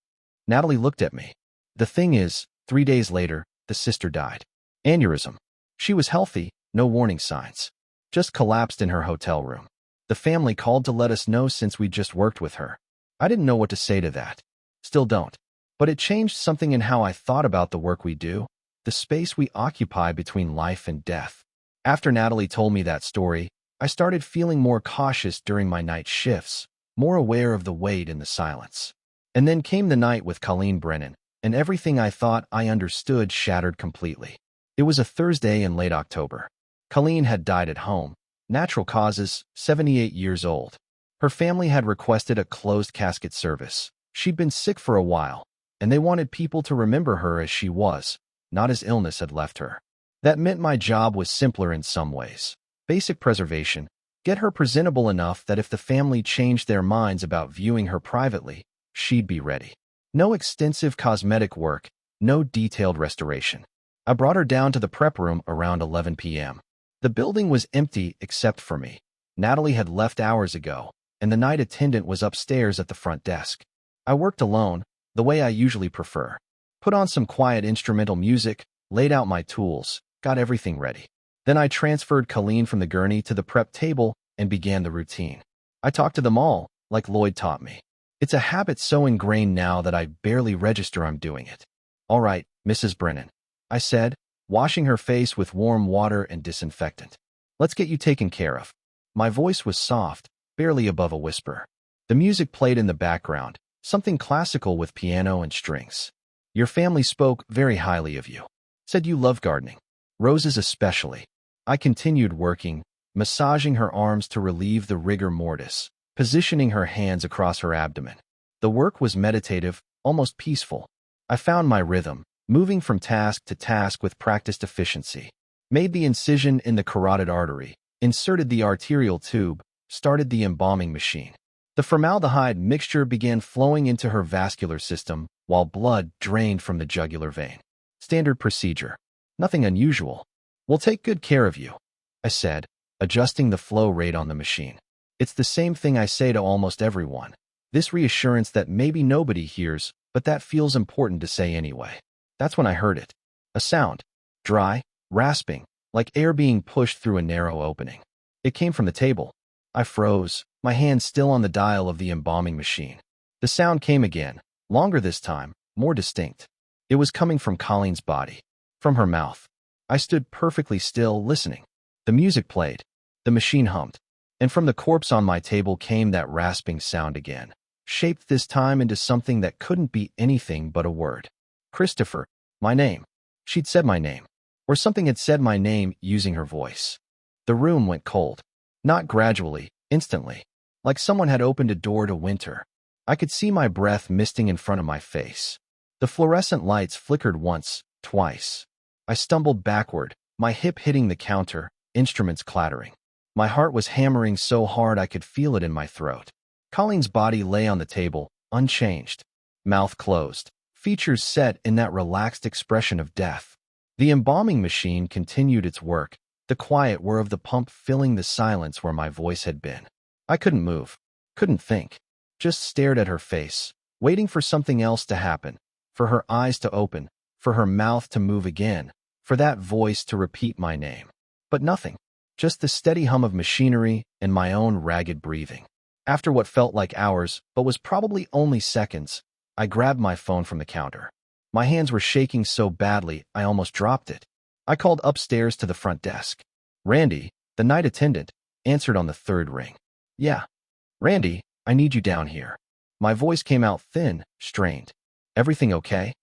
Natalie looked at me. The thing is, 3 days later, the sister died. Aneurysm. She was healthy, no warning signs. Just collapsed in her hotel room. The family called to let us know since we'd just worked with her. I didn't know what to say to that. Still don't. But it changed something in how I thought about the work we do, the space we occupy between life and death. After Natalie told me that story, I started feeling more cautious during my night shifts, more aware of the weight in the silence. And then came the night with Colleen Brennan, and everything I thought I understood shattered completely. It was a Thursday in late October. Colleen had died at home. Natural causes, 78 years old. Her family had requested a closed casket service. She'd been sick for a while, and they wanted people to remember her as she was, not as illness had left her. That meant my job was simpler in some ways. Basic preservation, get her presentable enough that if the family changed their minds about viewing her privately, she'd be ready. No extensive cosmetic work, no detailed restoration. I brought her down to the prep room around 11 p.m. The building was empty except for me. Natalie had left hours ago, and the night attendant was upstairs at the front desk. I worked alone, the way I usually prefer. Put on some quiet instrumental music, laid out my tools, got everything ready. Then I transferred Colleen from the gurney to the prep table and began the routine. I talked to them all, like Lloyd taught me. It's a habit so ingrained now that I barely register I'm doing it. "All right, Mrs. Brennan," I said, washing her face with warm water and disinfectant. "Let's get you taken care of." My voice was soft, barely above a whisper. The music played in the background, something classical with piano and strings. "Your family spoke very highly of you. Said you love gardening. Roses especially." I continued working, massaging her arms to relieve the rigor mortis, positioning her hands across her abdomen. The work was meditative, almost peaceful. I found my rhythm, moving from task to task with practiced efficiency. Made the incision in the carotid artery, inserted the arterial tube, started the embalming machine. The formaldehyde mixture began flowing into her vascular system while blood drained from the jugular vein. Standard procedure. Nothing unusual. We'll take good care of you, I said, adjusting the flow rate on the machine. It's the same thing I say to almost everyone. This reassurance that maybe nobody hears, but that feels important to say anyway. That's when I heard it. A sound. Dry, rasping, like air being pushed through a narrow opening. It came from the table. I froze, my hand still on the dial of the embalming machine. The sound came again, longer this time, more distinct. It was coming from Colleen's body, from her mouth. I stood perfectly still, listening. The music played. The machine hummed. And from the corpse on my table came that rasping sound again, shaped this time into something that couldn't be anything but a word. Christopher. My name. She'd said my name. Or something had said my name using her voice. The room went cold. Not gradually, instantly. Like someone had opened a door to winter. I could see my breath misting in front of my face. The fluorescent lights flickered once, twice. I stumbled backward, my hip hitting the counter, instruments clattering. My heart was hammering so hard I could feel it in my throat. Colleen's body lay on the table, unchanged. Mouth closed, features set in that relaxed expression of death. The embalming machine continued its work, the quiet whir of the pump filling the silence where my voice had been. I couldn't move, couldn't think, just stared at her face, waiting for something else to happen, for her eyes to open, for her mouth to move again, for that voice to repeat my name. But nothing, just the steady hum of machinery and my own ragged breathing. After what felt like hours, but was probably only seconds, I grabbed my phone from the counter. My hands were shaking so badly I almost dropped it. I called upstairs to the front desk. Randy, the night attendant, answered on the third ring. Yeah. Randy, I need you down here. My voice came out thin, strained. Everything okay?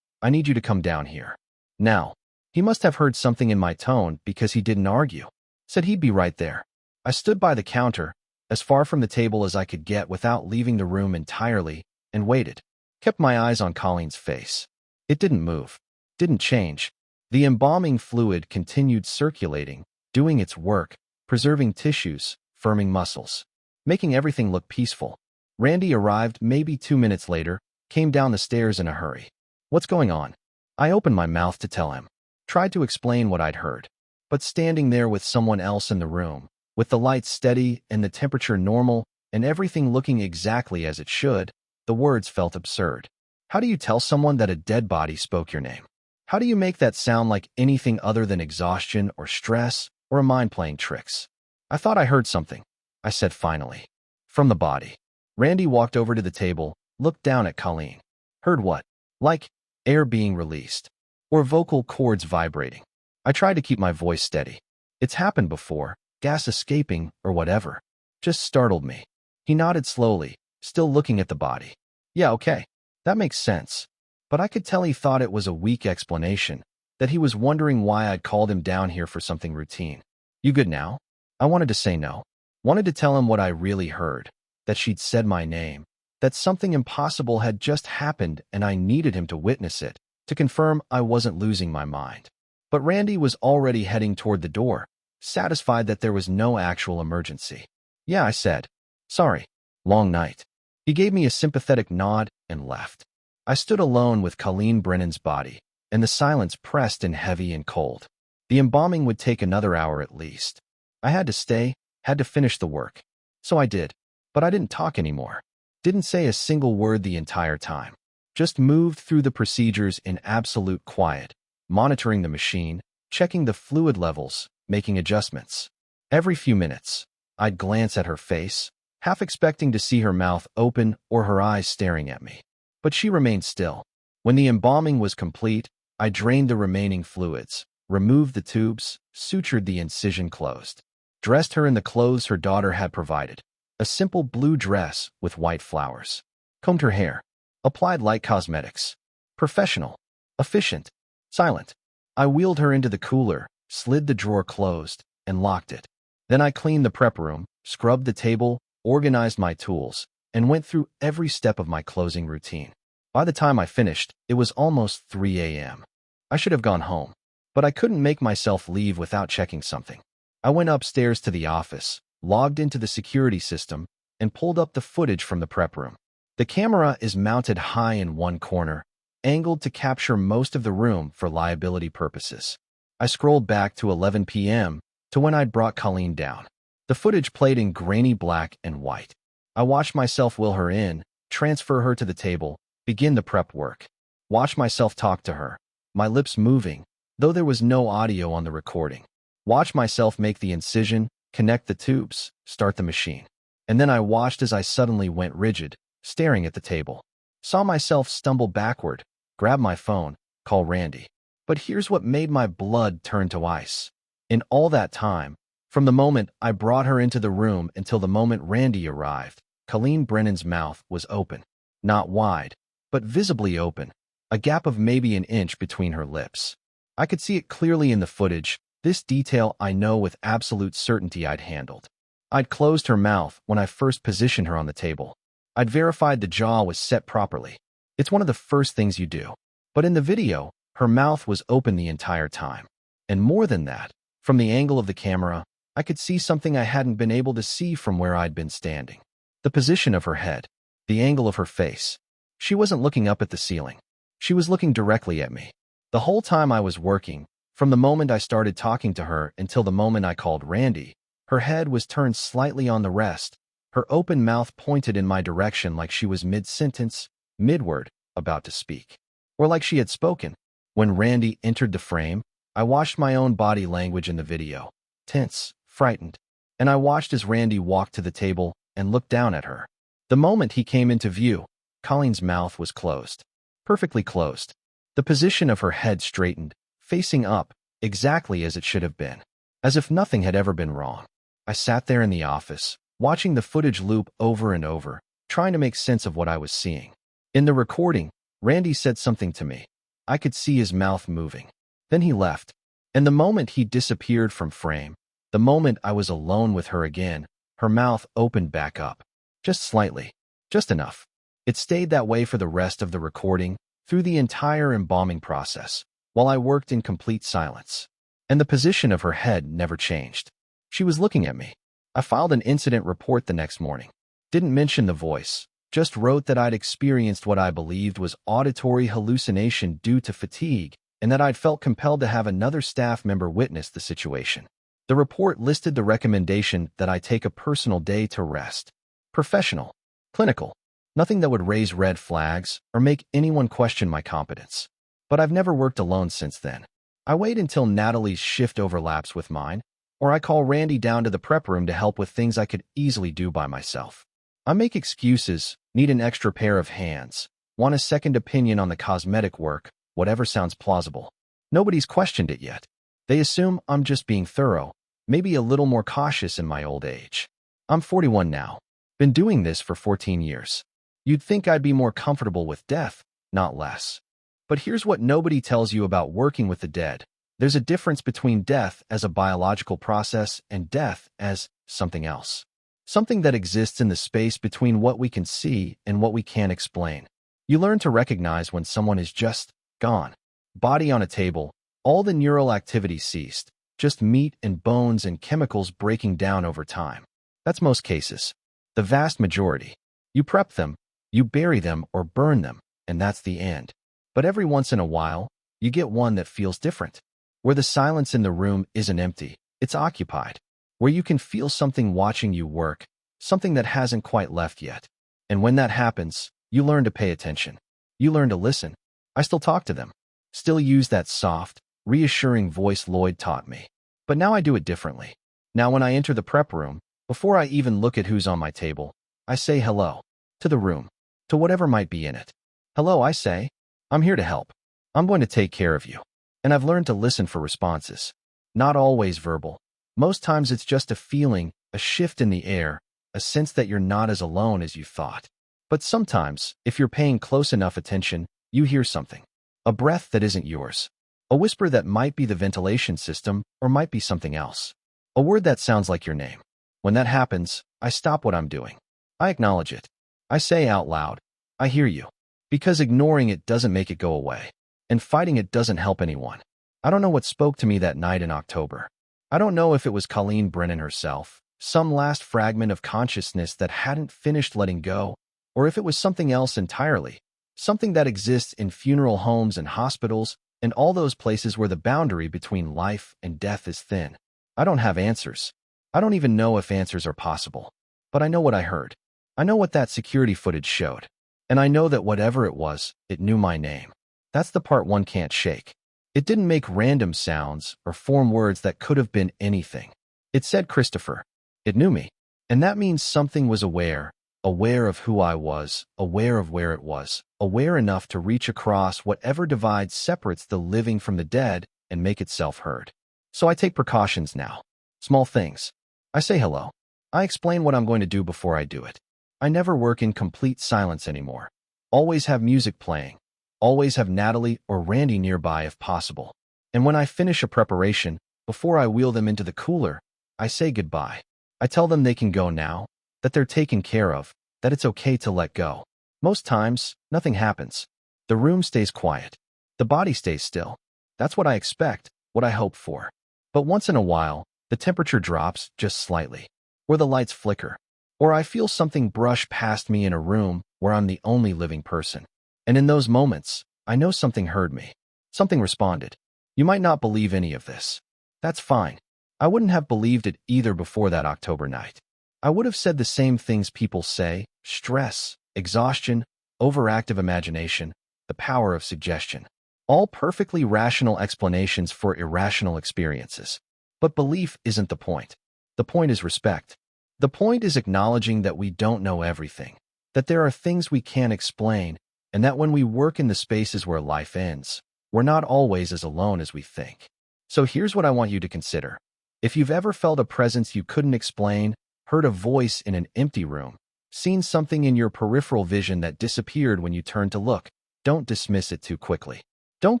I need you to come down here. Now. He must have heard something in my tone because he didn't argue. Said he'd be right there. I stood by the counter, as far from the table as I could get without leaving the room entirely, and waited. Kept my eyes on Colleen's face. It didn't move. Didn't change. The embalming fluid continued circulating, doing its work, preserving tissues, firming muscles, making everything look peaceful. Randy arrived maybe 2 minutes later, came down the stairs in a hurry. What's going on? I opened my mouth to tell him. Tried to explain what I'd heard. But standing there with someone else in the room, with the lights steady and the temperature normal and everything looking exactly as it should, the words felt absurd. How do you tell someone that a dead body spoke your name? How do you make that sound like anything other than exhaustion or stress or a mind playing tricks? I thought I heard something, I said finally. From the body. Randy walked over to the table, looked down at Colleen. Heard what? Like air being released. Or vocal cords vibrating. I tried to keep my voice steady. It's happened before, gas escaping or whatever. Just startled me. He nodded slowly, still looking at the body. Yeah, okay. That makes sense. But I could tell he thought it was a weak explanation, that he was wondering why I'd called him down here for something routine. You good now? I wanted to say no. Wanted to tell him what I really heard, that she'd said my name, that something impossible had just happened and I needed him to witness it, to confirm I wasn't losing my mind. But Randy was already heading toward the door, satisfied that there was no actual emergency. Yeah, I said. Sorry. Long night. He gave me a sympathetic nod and left. I stood alone with Colleen Brennan's body, and the silence pressed in heavy and cold. The embalming would take another hour at least. I had to stay, had to finish the work. So I did. But I didn't talk anymore. Didn't say a single word the entire time. Just moved through the procedures in absolute quiet, monitoring the machine, checking the fluid levels, making adjustments. Every few minutes, I'd glance at her face, half expecting to see her mouth open or her eyes staring at me. But she remained still. When the embalming was complete, I drained the remaining fluids, removed the tubes, sutured the incision closed, dressed her in the clothes her daughter had provided, a simple blue dress with white flowers, combed her hair, applied light cosmetics. Professional, efficient, silent. I wheeled her into the cooler, slid the drawer closed, and locked it. Then I cleaned the prep room, scrubbed the table, organized my tools, and went through every step of my closing routine. By the time I finished, it was almost 3 a.m. I should have gone home, but I couldn't make myself leave without checking something. I went upstairs to the office, logged into the security system, and pulled up the footage from the prep room. The camera is mounted high in one corner, angled to capture most of the room for liability purposes. I scrolled back to 11 p.m. to when I'd brought Colleen down. The footage played in grainy black and white. I watched myself wheel her in, transfer her to the table, begin the prep work. Watch myself talk to her, my lips moving, though there was no audio on the recording. Watch myself make the incision, connect the tubes, start the machine. And then I watched as I suddenly went rigid, staring at the table. Saw myself stumble backward, grab my phone, call Randy. But here's what made my blood turn to ice. In all that time, from the moment I brought her into the room until the moment Randy arrived, Colleen Brennan's mouth was open. Not wide, but visibly open, a gap of maybe an inch between her lips. I could see it clearly in the footage. This detail I know with absolute certainty I'd handled. I'd closed her mouth when I first positioned her on the table. I'd verified the jaw was set properly. It's one of the first things you do. But in the video, her mouth was open the entire time. And more than that, from the angle of the camera, I could see something I hadn't been able to see from where I'd been standing. The position of her head, the angle of her face. She wasn't looking up at the ceiling. She was looking directly at me. The whole time I was working, from the moment I started talking to her until the moment I called Randy, her head was turned slightly on the rest, her open mouth pointed in my direction like she was mid-sentence, mid-word, about to speak. Or like she had spoken. When Randy entered the frame, I watched my own body language in the video, tense, frightened, and I watched as Randy walked to the table and looked down at her. The moment he came into view, Colleen's mouth was closed. Perfectly closed. The position of her head straightened, facing up, exactly as it should have been. As if nothing had ever been wrong. I sat there in the office, watching the footage loop over and over, trying to make sense of what I was seeing. In the recording, Randy said something to me. I could see his mouth moving. Then he left. And the moment he disappeared from frame, the moment I was alone with her again, her mouth opened back up. Just slightly. Just enough. It stayed that way for the rest of the recording, through the entire embalming process, while I worked in complete silence. And the position of her head never changed. She was looking at me. I filed an incident report the next morning. Didn't mention the voice, just wrote that I'd experienced what I believed was auditory hallucination due to fatigue, and that I'd felt compelled to have another staff member witness the situation. The report listed the recommendation that I take a personal day to rest. Professional. Clinical. Nothing that would raise red flags or make anyone question my competence. But I've never worked alone since then. I wait until Natalie's shift overlaps with mine, or I call Randy down to the prep room to help with things I could easily do by myself. I make excuses, need an extra pair of hands, want a second opinion on the cosmetic work, whatever sounds plausible. Nobody's questioned it yet. They assume I'm just being thorough, maybe a little more cautious in my old age. I'm 41 now. Been doing this for 14 years. You'd think I'd be more comfortable with death, not less. But here's what nobody tells you about working with the dead. There's a difference between death as a biological process and death as something else. Something that exists in the space between what we can see and what we can't explain. You learn to recognize when someone is just gone. Body on a table, all the neural activity ceased, just meat and bones and chemicals breaking down over time. That's most cases. The vast majority. You prep them, you bury them or burn them, and that's the end. But every once in a while, you get one that feels different. Where the silence in the room isn't empty, it's occupied. Where you can feel something watching you work, something that hasn't quite left yet. And when that happens, you learn to pay attention. You learn to listen. I still talk to them. Still use that soft, reassuring voice Lloyd taught me. But now I do it differently. Now when I enter the prep room, before I even look at who's on my table, I say hello. To the room. To whatever might be in it. Hello, I say. I'm here to help. I'm going to take care of you. And I've learned to listen for responses. Not always verbal. Most times it's just a feeling, a shift in the air, a sense that you're not as alone as you thought. But sometimes, if you're paying close enough attention, you hear something. A breath that isn't yours. A whisper that might be the ventilation system or might be something else. A word that sounds like your name. When that happens, I stop what I'm doing. I acknowledge it. I say out loud, I hear you. Because ignoring it doesn't make it go away. And fighting it doesn't help anyone. I don't know what spoke to me that night in October. I don't know if it was Colleen Brennan herself, some last fragment of consciousness that hadn't finished letting go, or if it was something else entirely, something that exists in funeral homes and hospitals and all those places where the boundary between life and death is thin. I don't have answers. I don't even know if answers are possible. But I know what I heard. I know what that security footage showed. And I know that whatever it was, it knew my name. That's the part one can't shake. It didn't make random sounds or form words that could have been anything. It said Christopher. It knew me. And that means something was aware of who I was, aware of where it was, aware enough to reach across whatever divide separates the living from the dead and make itself heard. So I take precautions now. Small things. I say hello. I explain what I'm going to do before I do it. I never work in complete silence anymore. Always have music playing. Always have Natalie or Randy nearby if possible. And when I finish a preparation, before I wheel them into the cooler, I say goodbye. I tell them they can go now, that they're taken care of, that it's okay to let go. Most times, nothing happens. The room stays quiet. The body stays still. That's what I expect, what I hope for. But once in a while, the temperature drops just slightly, or the lights flicker, or I feel something brush past me in a room where I'm the only living person. And in those moments, I know something heard me. Something responded. You might not believe any of this. That's fine. I wouldn't have believed it either before that October night. I would have said the same things people say: stress, exhaustion, overactive imagination, the power of suggestion. All perfectly rational explanations for irrational experiences. But belief isn't the point. The point is respect. The point is acknowledging that we don't know everything, that there are things we can't explain, and that when we work in the spaces where life ends, we're not always as alone as we think. So here's what I want you to consider. If you've ever felt a presence you couldn't explain, heard a voice in an empty room, seen something in your peripheral vision that disappeared when you turned to look, don't dismiss it too quickly. Don't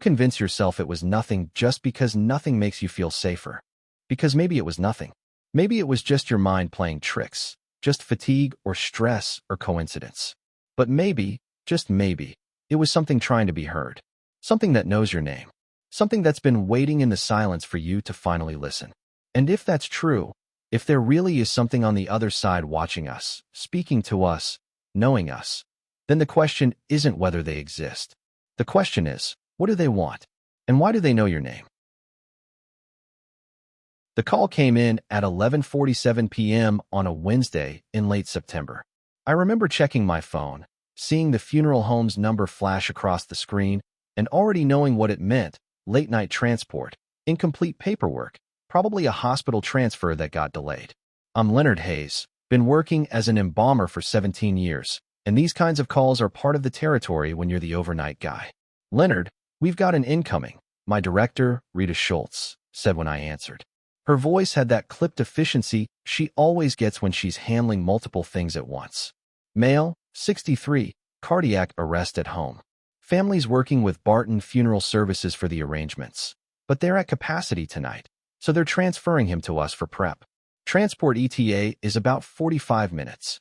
convince yourself it was nothing just because nothing makes you feel safer. Because maybe it was nothing. Maybe it was just your mind playing tricks, just fatigue or stress or coincidence. But maybe, just maybe, it was something trying to be heard. Something that knows your name. Something that's been waiting in the silence for you to finally listen. And if that's true, if there really is something on the other side watching us, speaking to us, knowing us, then the question isn't whether they exist. The question is, what do they want? And why do they know your name? The call came in at 11:47 p.m. on a Wednesday in late September. I remember checking my phone, seeing the funeral home's number flash across the screen, and already knowing what it meant: late-night transport, incomplete paperwork, probably a hospital transfer that got delayed. I'm Leonard Hayes, been working as an embalmer for 17 years, and these kinds of calls are part of the territory when you're the overnight guy. Leonard, we've got an incoming, my director, Rita Schultz, said when I answered. Her voice had that clipped efficiency she always gets when she's handling multiple things at once. Male, 63, cardiac arrest at home. Family's working with Barton Funeral Services for the arrangements, but they're at capacity tonight, so they're transferring him to us for prep. Transport ETA is about 45 minutes.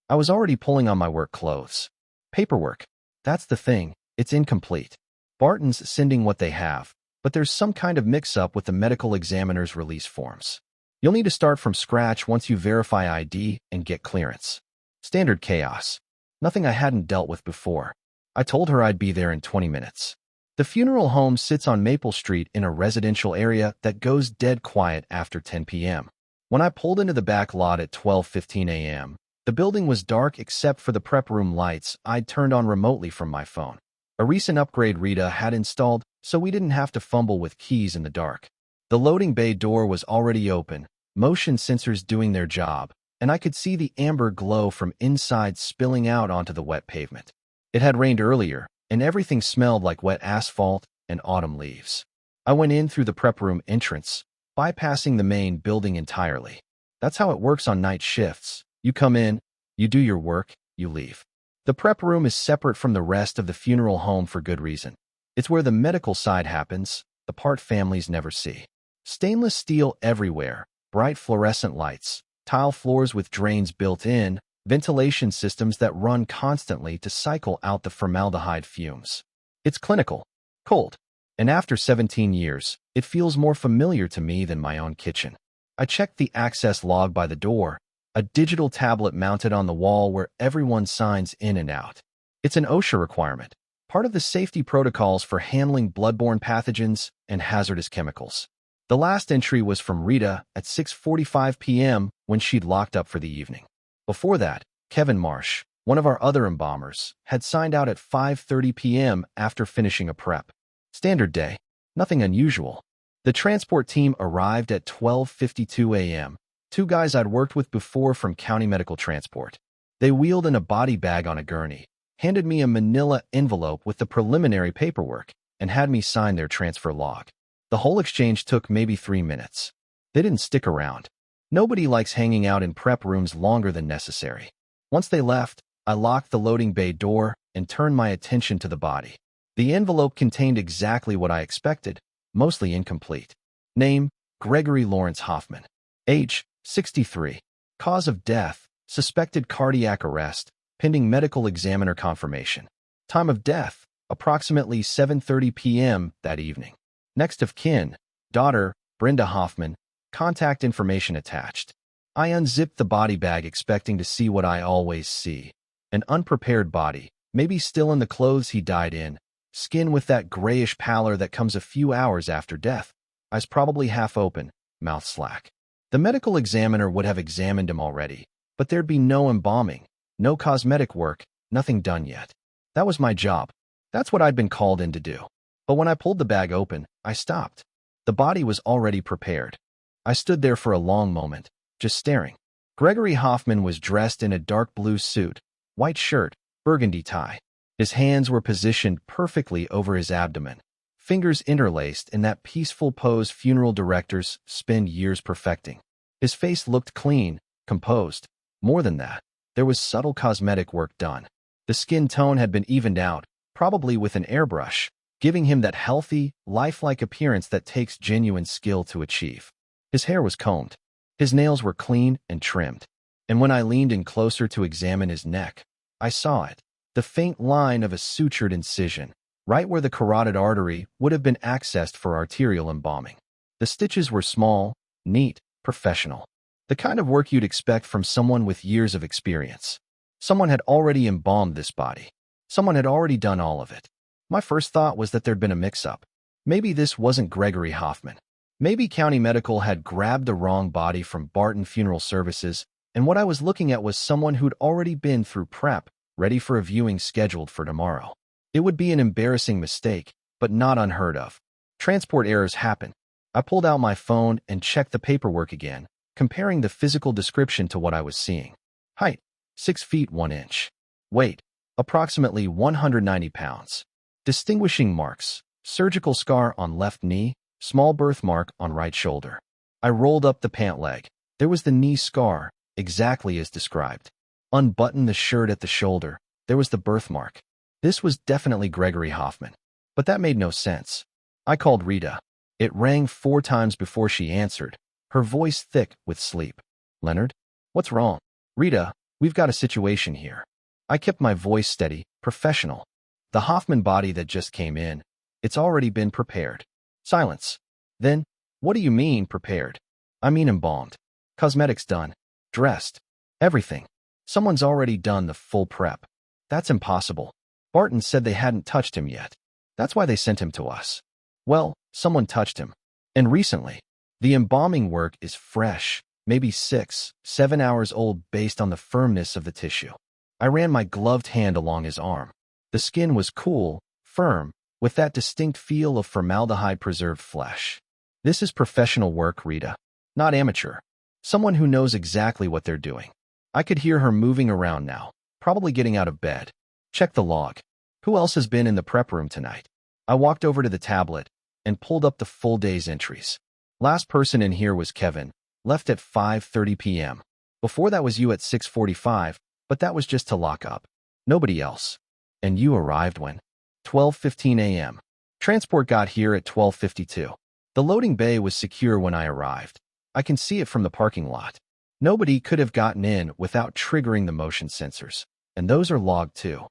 I was already pulling on my work clothes. Paperwork. That's the thing, it's incomplete. Barton's sending what they have, but there's some kind of mix-up with the medical examiner's release forms. You'll need to start from scratch once you verify ID and get clearance. Standard chaos. Nothing I hadn't dealt with before. I told her I'd be there in 20 minutes. The funeral home sits on Maple Street in a residential area that goes dead quiet after 10 p.m. When I pulled into the back lot at 12:15 a.m., the building was dark except for the prep room lights I'd turned on remotely from my phone. A recent upgrade Rita had installed, so we didn't have to fumble with keys in the dark. The loading bay door was already open, motion sensors doing their job, and I could see the amber glow from inside spilling out onto the wet pavement. It had rained earlier, and everything smelled like wet asphalt and autumn leaves. I went in through the prep room entrance, bypassing the main building entirely. That's how it works on night shifts. You come in, you do your work, you leave. The prep room is separate from the rest of the funeral home for good reason. It's where the medical side happens, the part families never see. Stainless steel everywhere, bright fluorescent lights, tile floors with drains built in, ventilation systems that run constantly to cycle out the formaldehyde fumes. It's clinical, cold, and after 17 years, it feels more familiar to me than my own kitchen. I checked the access log by the door, a digital tablet mounted on the wall where everyone signs in and out. It's an OSHA requirement, part of the safety protocols for handling bloodborne pathogens and hazardous chemicals. The last entry was from Rita at 6:45 p.m. when she'd locked up for the evening. Before that, Kevin Marsh, one of our other embalmers, had signed out at 5:30 p.m. after finishing a prep. Standard day. Nothing unusual. The transport team arrived at 12:52 a.m. Two guys I'd worked with before from County Medical Transport. They wheeled in a body bag on a gurney, handed me a manila envelope with the preliminary paperwork, and had me sign their transfer log. The whole exchange took maybe 3 minutes. They didn't stick around. Nobody likes hanging out in prep rooms longer than necessary. Once they left, I locked the loading bay door and turned my attention to the body. The envelope contained exactly what I expected, mostly incomplete. Name, Gregory Lawrence Hoffman. Age, 63. Cause of death, suspected cardiac arrest, pending medical examiner confirmation. Time of death, approximately 7:30 p.m. that evening. Next of kin, daughter, Brenda Hoffman, contact information attached. I unzipped the body bag expecting to see what I always see. An unprepared body, maybe still in the clothes he died in, skin with that grayish pallor that comes a few hours after death, eyes probably half open, mouth slack. The medical examiner would have examined him already, but there'd be no embalming, no cosmetic work, nothing done yet. That was my job. That's what I'd been called in to do. But when I pulled the bag open, I stopped. The body was already prepared. I stood there for a long moment, just staring. Gregory Hoffman was dressed in a dark blue suit, white shirt, burgundy tie. His hands were positioned perfectly over his abdomen, fingers interlaced in that peaceful pose funeral directors spend years perfecting. His face looked clean, composed. More than that, there was subtle cosmetic work done. The skin tone had been evened out, probably with an airbrush, giving him that healthy, lifelike appearance that takes genuine skill to achieve. His hair was combed. His nails were clean and trimmed. And when I leaned in closer to examine his neck, I saw it. The faint line of a sutured incision, right where the carotid artery would have been accessed for arterial embalming. The stitches were small, neat, professional. The kind of work you'd expect from someone with years of experience. Someone had already embalmed this body. Someone had already done all of it. My first thought was that there'd been a mix-up. Maybe this wasn't Gregory Hoffman. Maybe County Medical had grabbed the wrong body from Barton Funeral Services, and what I was looking at was someone who'd already been through prep, ready for a viewing scheduled for tomorrow. It would be an embarrassing mistake, but not unheard of. Transport errors happen. I pulled out my phone and checked the paperwork again, comparing the physical description to what I was seeing. Height, 6 feet 1 inch. Weight, approximately 190 pounds. Distinguishing marks, surgical scar on left knee, small birthmark on right shoulder. I rolled up the pant leg. There was the knee scar, exactly as described. Unbuttoned the shirt at the shoulder. There was the birthmark. This was definitely Gregory Hoffman. But that made no sense. I called Rita. It rang 4 times before she answered, her voice thick with sleep. Leonard? What's wrong? Rita, we've got a situation here. I kept my voice steady, professional. The Hoffman body that just came in, it's already been prepared. Silence. Then, what do you mean prepared? I mean embalmed. Cosmetics done. Dressed. Everything. Someone's already done the full prep. That's impossible. Barton said they hadn't touched him yet. That's why they sent him to us. Well, someone touched him. And recently. The embalming work is fresh, maybe 6, 7 hours old based on the firmness of the tissue. I ran my gloved hand along his arm. The skin was cool, firm, with that distinct feel of formaldehyde-preserved flesh. This is professional work, Rita. Not amateur. Someone who knows exactly what they're doing. I could hear her moving around now, probably getting out of bed. Check the log. Who else has been in the prep room tonight? I walked over to the tablet and pulled up the full day's entries. Last person in here was Kevin, left at 5:30 p.m. Before that was you at 6:45, but that was just to lock up. Nobody else. And you arrived when? 12:15 a.m. Transport got here at 12:52. The loading bay was secure when I arrived. I can see it from the parking lot. Nobody could have gotten in without triggering the motion sensors, and those are logged too.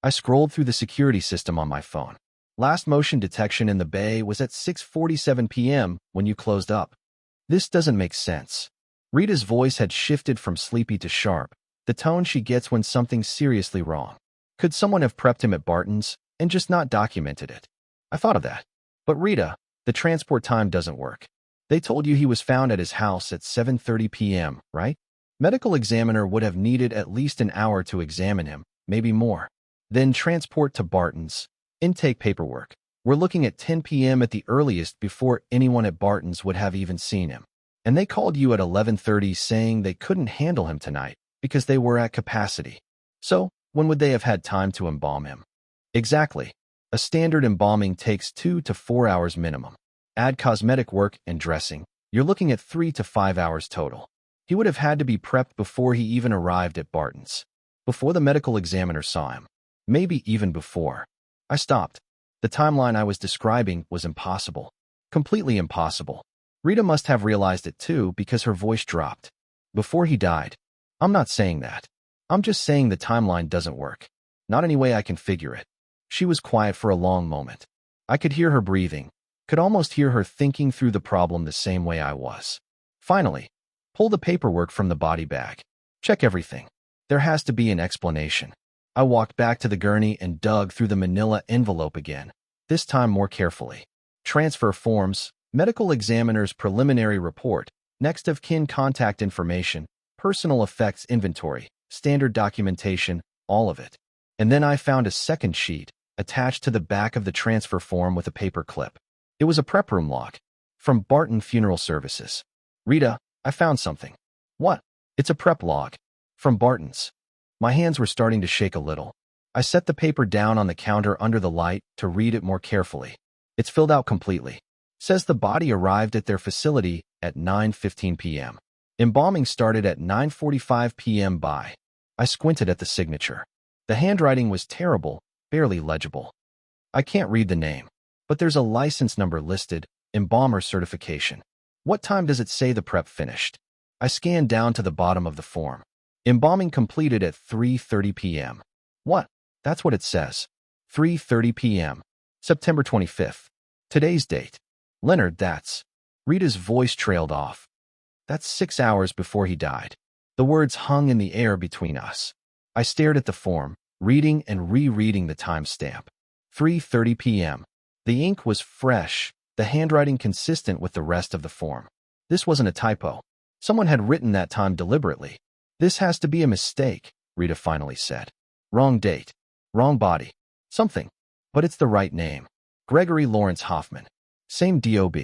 I scrolled through the security system on my phone. Last motion detection in the bay was at 6:47 p.m. when you closed up. This doesn't make sense. Rita's voice had shifted from sleepy to sharp, the tone she gets when something's seriously wrong. Could someone have prepped him at Barton's and just not documented it? I thought of that. But Rita, the transport time doesn't work. They told you he was found at his house at 7:30 p.m., right? Medical examiner would have needed at least an hour to examine him, maybe more. Then transport to Barton's. Intake paperwork. We're looking at 10 p.m. at the earliest before anyone at Barton's would have even seen him. And they called you at 11:30 saying they couldn't handle him tonight because they were at capacity. So, when would they have had time to embalm him? Exactly. A standard embalming takes 2 to 4 hours minimum. Add cosmetic work and dressing, you're looking at 3 to 5 hours total. He would have had to be prepped before he even arrived at Barton's. Before the medical examiner saw him. Maybe even before. I stopped. The timeline I was describing was impossible. Completely impossible. Rita must have realized it too because her voice dropped. Before he died. I'm not saying that. I'm just saying the timeline doesn't work. Not any way I can figure it. She was quiet for a long moment. I could hear her breathing, could almost hear her thinking through the problem the same way I was. Finally, pull the paperwork from the body bag. Check everything. There has to be an explanation. I walked back to the gurney and dug through the manila envelope again, this time more carefully. Transfer forms, medical examiner's preliminary report, next of kin contact information, personal effects inventory, standard documentation, all of it. And then I found a second sheet attached to the back of the transfer form with a paper clip. It was a prep room log from Barton Funeral Services. Rita, I found something. What? It's a prep log from Barton's. My hands were starting to shake a little. I set the paper down on the counter under the light to read it more carefully. It's filled out completely. Says the body arrived at their facility at 9:15 p.m. Embalming started at 9:45 p.m. by. I squinted at the signature. The handwriting was terrible, barely legible. I can't read the name, but there's a license number listed, Embalmer certification. What time does it say the prep finished? I scanned down to the bottom of the form. Embalming completed at 3:30 p.m. What? That's what it says. 3:30 p.m. September 25th. Today's date. Leonard, that's. Rita's voice trailed off. That's 6 hours before he died. The words hung in the air between us. I stared at the form, reading and rereading the timestamp. 3:30 p.m. The ink was fresh, the handwriting consistent with the rest of the form. This wasn't a typo. Someone had written that time deliberately. This has to be a mistake, Rita finally said. Wrong date. Wrong body. Something. But it's the right name. Gregory Lawrence Hoffman. Same DOB.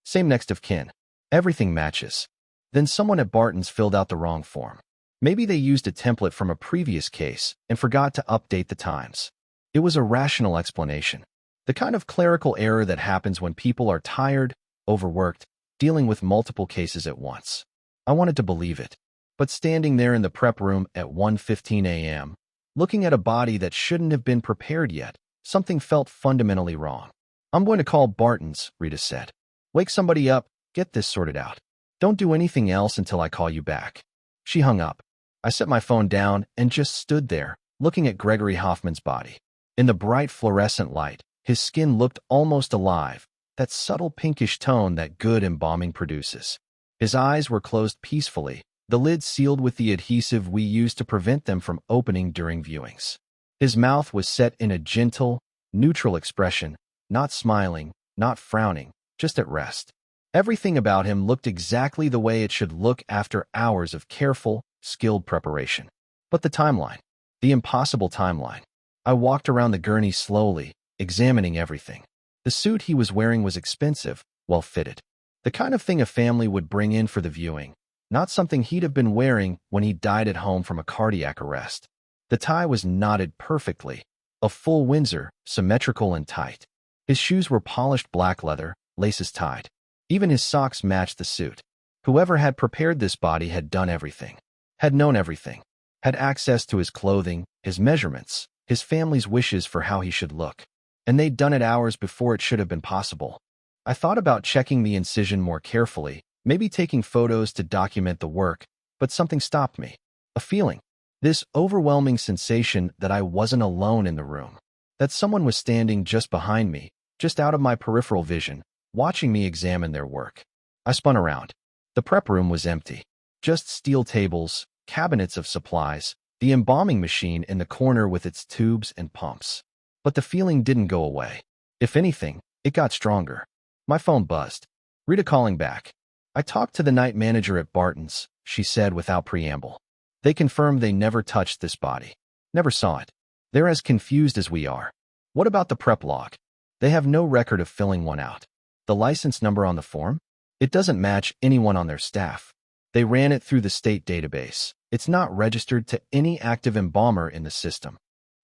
Same next of kin. Everything matches. Then someone at Barton's filled out the wrong form. Maybe they used a template from a previous case and forgot to update the times. It was a rational explanation. The kind of clerical error that happens when people are tired, overworked, dealing with multiple cases at once. I wanted to believe it. But standing there in the prep room at 1:15 a.m., looking at a body that shouldn't have been prepared yet, something felt fundamentally wrong. I'm going to call Barton's, Rita said. Wake somebody up, get this sorted out. Don't do anything else until I call you back. She hung up. I set my phone down and just stood there, looking at Gregory Hoffman's body. In the bright fluorescent light, his skin looked almost alive, that subtle pinkish tone that good embalming produces. His eyes were closed peacefully, the lids sealed with the adhesive we use to prevent them from opening during viewings. His mouth was set in a gentle, neutral expression, not smiling, not frowning, just at rest. Everything about him looked exactly the way it should look after hours of careful, skilled preparation. But the timeline. The impossible timeline. I walked around the gurney slowly, examining everything. The suit he was wearing was expensive, well-fitted. The kind of thing a family would bring in for the viewing, not something he'd have been wearing when he died at home from a cardiac arrest. The tie was knotted perfectly, a full Windsor, symmetrical and tight. His shoes were polished black leather, laces tied. Even his socks matched the suit. Whoever had prepared this body had done everything, had known everything, had access to his clothing, his measurements, his family's wishes for how he should look. And they'd done it hours before it should have been possible. I thought about checking the incision more carefully, maybe taking photos to document the work, but something stopped me. A feeling. This overwhelming sensation that I wasn't alone in the room. That someone was standing just behind me, just out of my peripheral vision, watching me examine their work. I spun around. The prep room was empty. Just steel tables, cabinets of supplies, the embalming machine in the corner with its tubes and pumps. But the feeling didn't go away. If anything, it got stronger. My phone buzzed. Rita calling back. I talked to the night manager at Barton's, she said without preamble. They confirmed they never touched this body. Never saw it. They're as confused as we are. What about the prep log? They have no record of filling one out. The license number on the form? It doesn't match anyone on their staff. They ran it through the state database. It's not registered to any active embalmer in the system.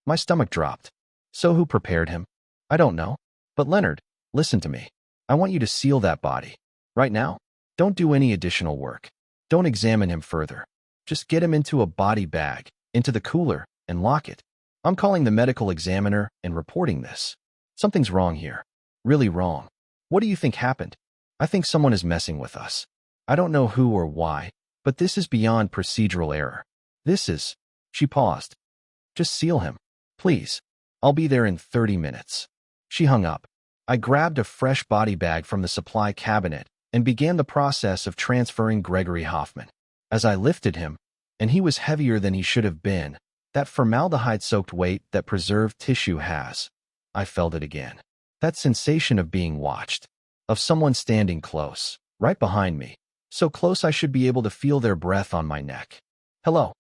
My stomach dropped. So who prepared him? I don't know. But Leonard, listen to me. I want you to seal that body. Right now. Don't do any additional work. Don't examine him further. Just get him into a body bag, into the cooler, and lock it. I'm calling the medical examiner and reporting this. Something's wrong here. Really wrong. What do you think happened? I think someone is messing with us. I don't know who or why, but this is beyond procedural error. This is... She paused. Just seal him. Please. I'll be there in 30 minutes. She hung up. I grabbed a fresh body bag from the supply cabinet and began the process of transferring Gregory Hoffman. As I lifted him, and he was heavier than he should have been, that formaldehyde-soaked weight that preserved tissue has, I felt it again. That sensation of being watched, of someone standing close, right behind me, so close I should be able to feel their breath on my neck. Hello,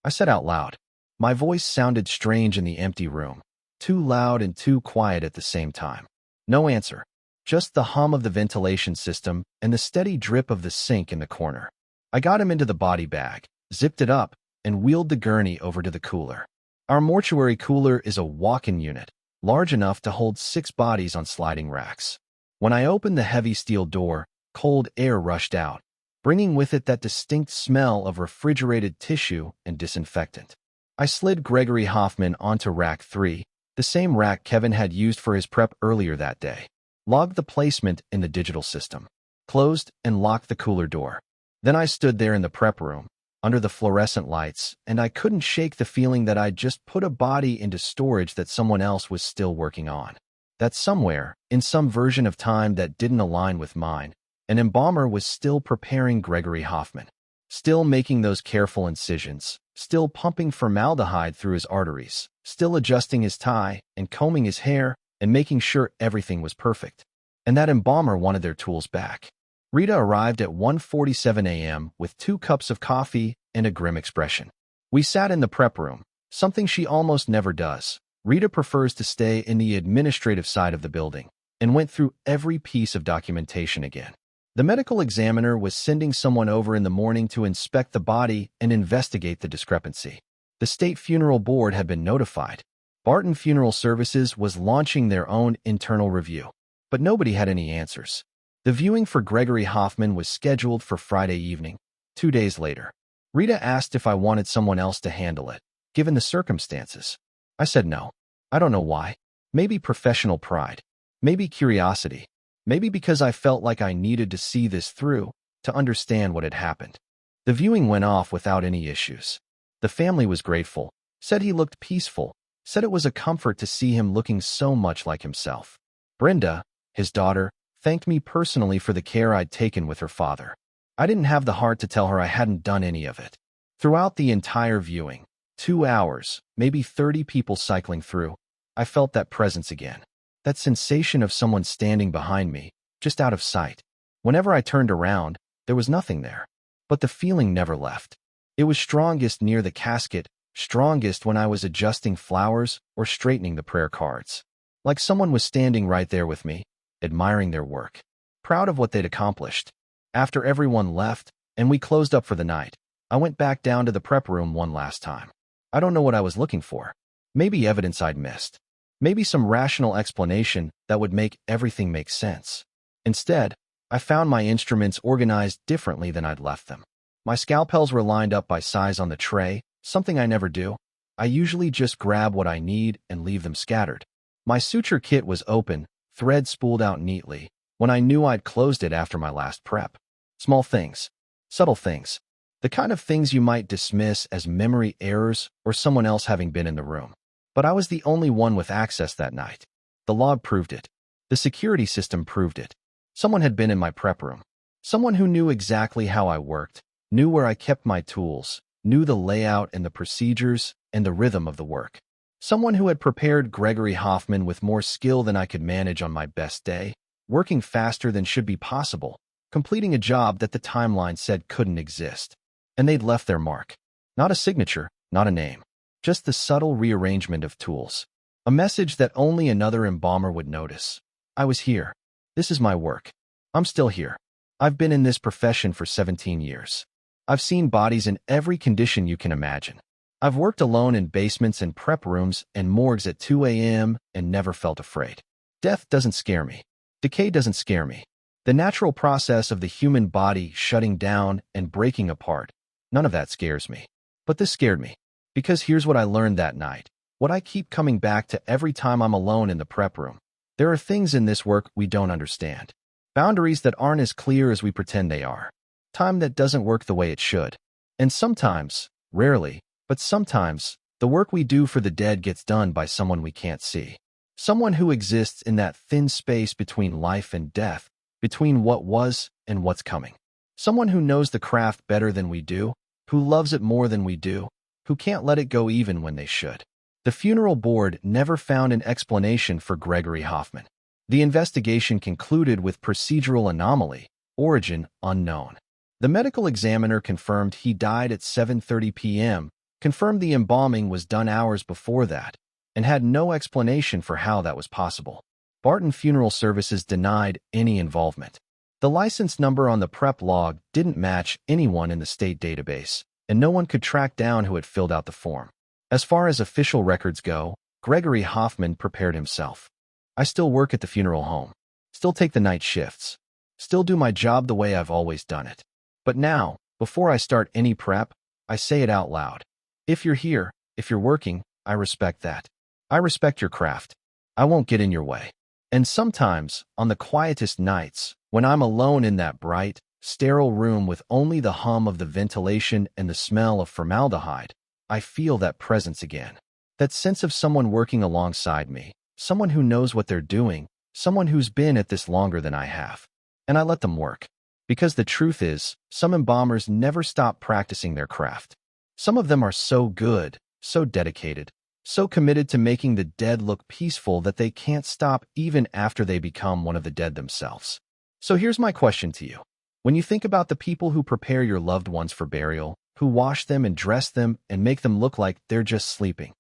I said out loud. My voice sounded strange in the empty room, too loud and too quiet at the same time. No answer, just the hum of the ventilation system and the steady drip of the sink in the corner. I got him into the body bag, zipped it up, and wheeled the gurney over to the cooler. Our mortuary cooler is a walk-in unit, large enough to hold 6 bodies on sliding racks. When I opened the heavy steel door, cold air rushed out, bringing with it that distinct smell of refrigerated tissue and disinfectant. I slid Gregory Hoffman onto rack 3, the same rack Kevin had used for his prep earlier that day. Logged the placement in the digital system. Closed and locked the cooler door. Then I stood there in the prep room, under the fluorescent lights, and I couldn't shake the feeling that I'd just put a body into storage that someone else was still working on. That somewhere, in some version of time that didn't align with mine, an embalmer was still preparing Gregory Hoffman. Still making those careful incisions, still pumping formaldehyde through his arteries, still adjusting his tie and combing his hair and making sure everything was perfect. And that embalmer wanted their tools back. Rita arrived at 1:47 a.m. with 2 cups of coffee and a grim expression. We sat in the prep room, something she almost never does. Rita prefers to stay in the administrative side of the building, and went through every piece of documentation again. The medical examiner was sending someone over in the morning to inspect the body and investigate the discrepancy. The state funeral board had been notified. Barton Funeral Services was launching their own internal review, but nobody had any answers. The viewing for Gregory Hoffman was scheduled for Friday evening, 2 days later. Rita asked if I wanted someone else to handle it, given the circumstances. I said no. I don't know why. Maybe professional pride. Maybe curiosity. Maybe because I felt like I needed to see this through, to understand what had happened. The viewing went off without any issues. The family was grateful, said he looked peaceful, said it was a comfort to see him looking so much like himself. Brenda, his daughter, thanked me personally for the care I'd taken with her father. I didn't have the heart to tell her I hadn't done any of it. Throughout the entire viewing, 2 hours, maybe 30 people cycling through, I felt that presence again. That sensation of someone standing behind me, just out of sight. Whenever I turned around, there was nothing there. But the feeling never left. It was strongest near the casket, strongest when I was adjusting flowers or straightening the prayer cards. Like someone was standing right there with me, admiring their work, proud of what they'd accomplished. After everyone left, and we closed up for the night, I went back down to the prep room one last time. I don't know what I was looking for. Maybe evidence I'd missed. Maybe some rational explanation that would make everything make sense. Instead, I found my instruments organized differently than I'd left them. My scalpels were lined up by size on the tray, something I never do. I usually just grab what I need and leave them scattered. My suture kit was open, thread spooled out neatly, when I knew I'd closed it after my last prep. Small things. Subtle things. The kind of things you might dismiss as memory errors or someone else having been in the room. But I was the only one with access that night. The log proved it. The security system proved it. Someone had been in my prep room. Someone who knew exactly how I worked, knew where I kept my tools, knew the layout and the procedures and the rhythm of the work. Someone who had prepared Gregory Hoffman with more skill than I could manage on my best day, working faster than should be possible, completing a job that the timeline said couldn't exist. And they'd left their mark. Not a signature, not a name. Just the subtle rearrangement of tools. A message that only another embalmer would notice. I was here. This is my work. I'm still here. I've been in this profession for 17 years. I've seen bodies in every condition you can imagine. I've worked alone in basements and prep rooms and morgues at 2 a.m. and never felt afraid. Death doesn't scare me. Decay doesn't scare me. The natural process of the human body shutting down and breaking apart, none of that scares me. But this scared me. Because here's what I learned that night. What I keep coming back to every time I'm alone in the prep room. There are things in this work we don't understand. Boundaries that aren't as clear as we pretend they are. Time that doesn't work the way it should. And sometimes, rarely, but sometimes, the work we do for the dead gets done by someone we can't see. Someone who exists in that thin space between life and death, between what was and what's coming. Someone who knows the craft better than we do, who loves it more than we do, who can't let it go even when they should. The funeral board never found an explanation for Gregory Hoffman. The investigation concluded with procedural anomaly, origin unknown. The medical examiner confirmed he died at 7:30 p.m., confirmed the embalming was done hours before that, and had no explanation for how that was possible. Barton Funeral Services denied any involvement. The license number on the prep log didn't match anyone in the state database, and no one could track down who had filled out the form. As far as official records go, Gregory Hoffman prepared himself. I still work at the funeral home, still take the night shifts, still do my job the way I've always done it. But now, before I start any prep, I say it out loud. If you're here, if you're working, I respect that. I respect your craft. I won't get in your way. And sometimes, on the quietest nights, when I'm alone in that bright, sterile room with only the hum of the ventilation and the smell of formaldehyde, I feel that presence again. That sense of someone working alongside me, someone who knows what they're doing, someone who's been at this longer than I have. And I let them work. Because the truth is, some embalmers never stop practicing their craft. Some of them are so good, so dedicated, so committed to making the dead look peaceful that they can't stop even after they become one of the dead themselves. So here's my question to you. When you think about the people who prepare your loved ones for burial, who wash them and dress them and make them look like they're just sleeping,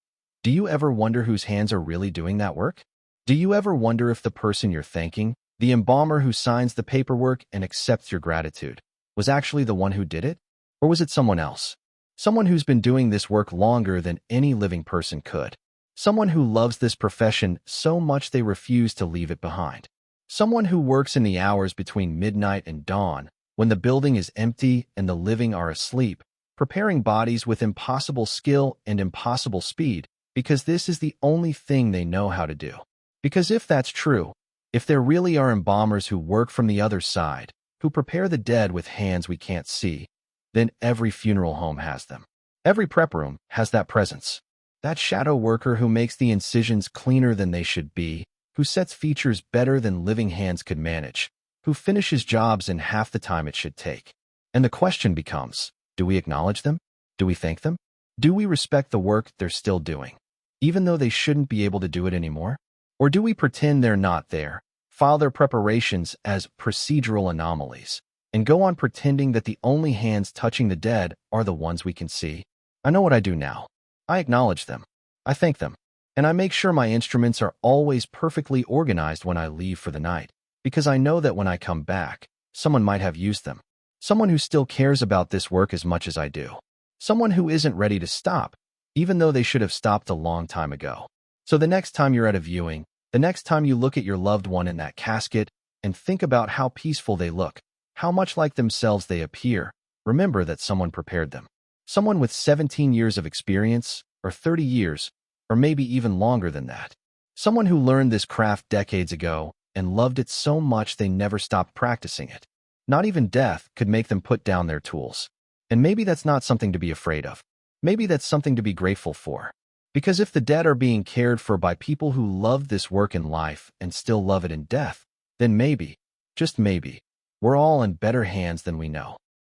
do you ever wonder whose hands are really doing that work? Do you ever wonder if the person you're thanking, the embalmer who signs the paperwork and accepts your gratitude, was actually the one who did it? Or was it someone else? Someone who's been doing this work longer than any living person could. Someone who loves this profession so much they refuse to leave it behind. Someone who works in the hours between midnight and dawn, when the building is empty and the living are asleep, preparing bodies with impossible skill and impossible speed, because this is the only thing they know how to do. Because if that's true, if there really are embalmers who work from the other side, who prepare the dead with hands we can't see, then every funeral home has them. Every prep room has that presence. That shadow worker who makes the incisions cleaner than they should be, who sets features better than living hands could manage, who finishes jobs in half the time it should take. And the question becomes, do we acknowledge them? Do we thank them? Do we respect the work they're still doing, even though they shouldn't be able to do it anymore? Or do we pretend they're not there, file their preparations as procedural anomalies, and go on pretending that the only hands touching the dead are the ones we can see? I know what I do now. I acknowledge them. I thank them. And I make sure my instruments are always perfectly organized when I leave for the night, because I know that when I come back, someone might have used them. Someone who still cares about this work as much as I do. Someone who isn't ready to stop, even though they should have stopped a long time ago. So the next time you're at a viewing, the next time you look at your loved one in that casket and think about how peaceful they look, how much like themselves they appear, remember that someone prepared them. Someone with 17 years of experience, or 30 years, or maybe even longer than that. Someone who learned this craft decades ago and loved it so much they never stopped practicing it. Not even death could make them put down their tools. And maybe that's not something to be afraid of. Maybe that's something to be grateful for. Because if the dead are being cared for by people who loved this work in life and still love it in death, then maybe, just maybe, We're all in better hands than we know.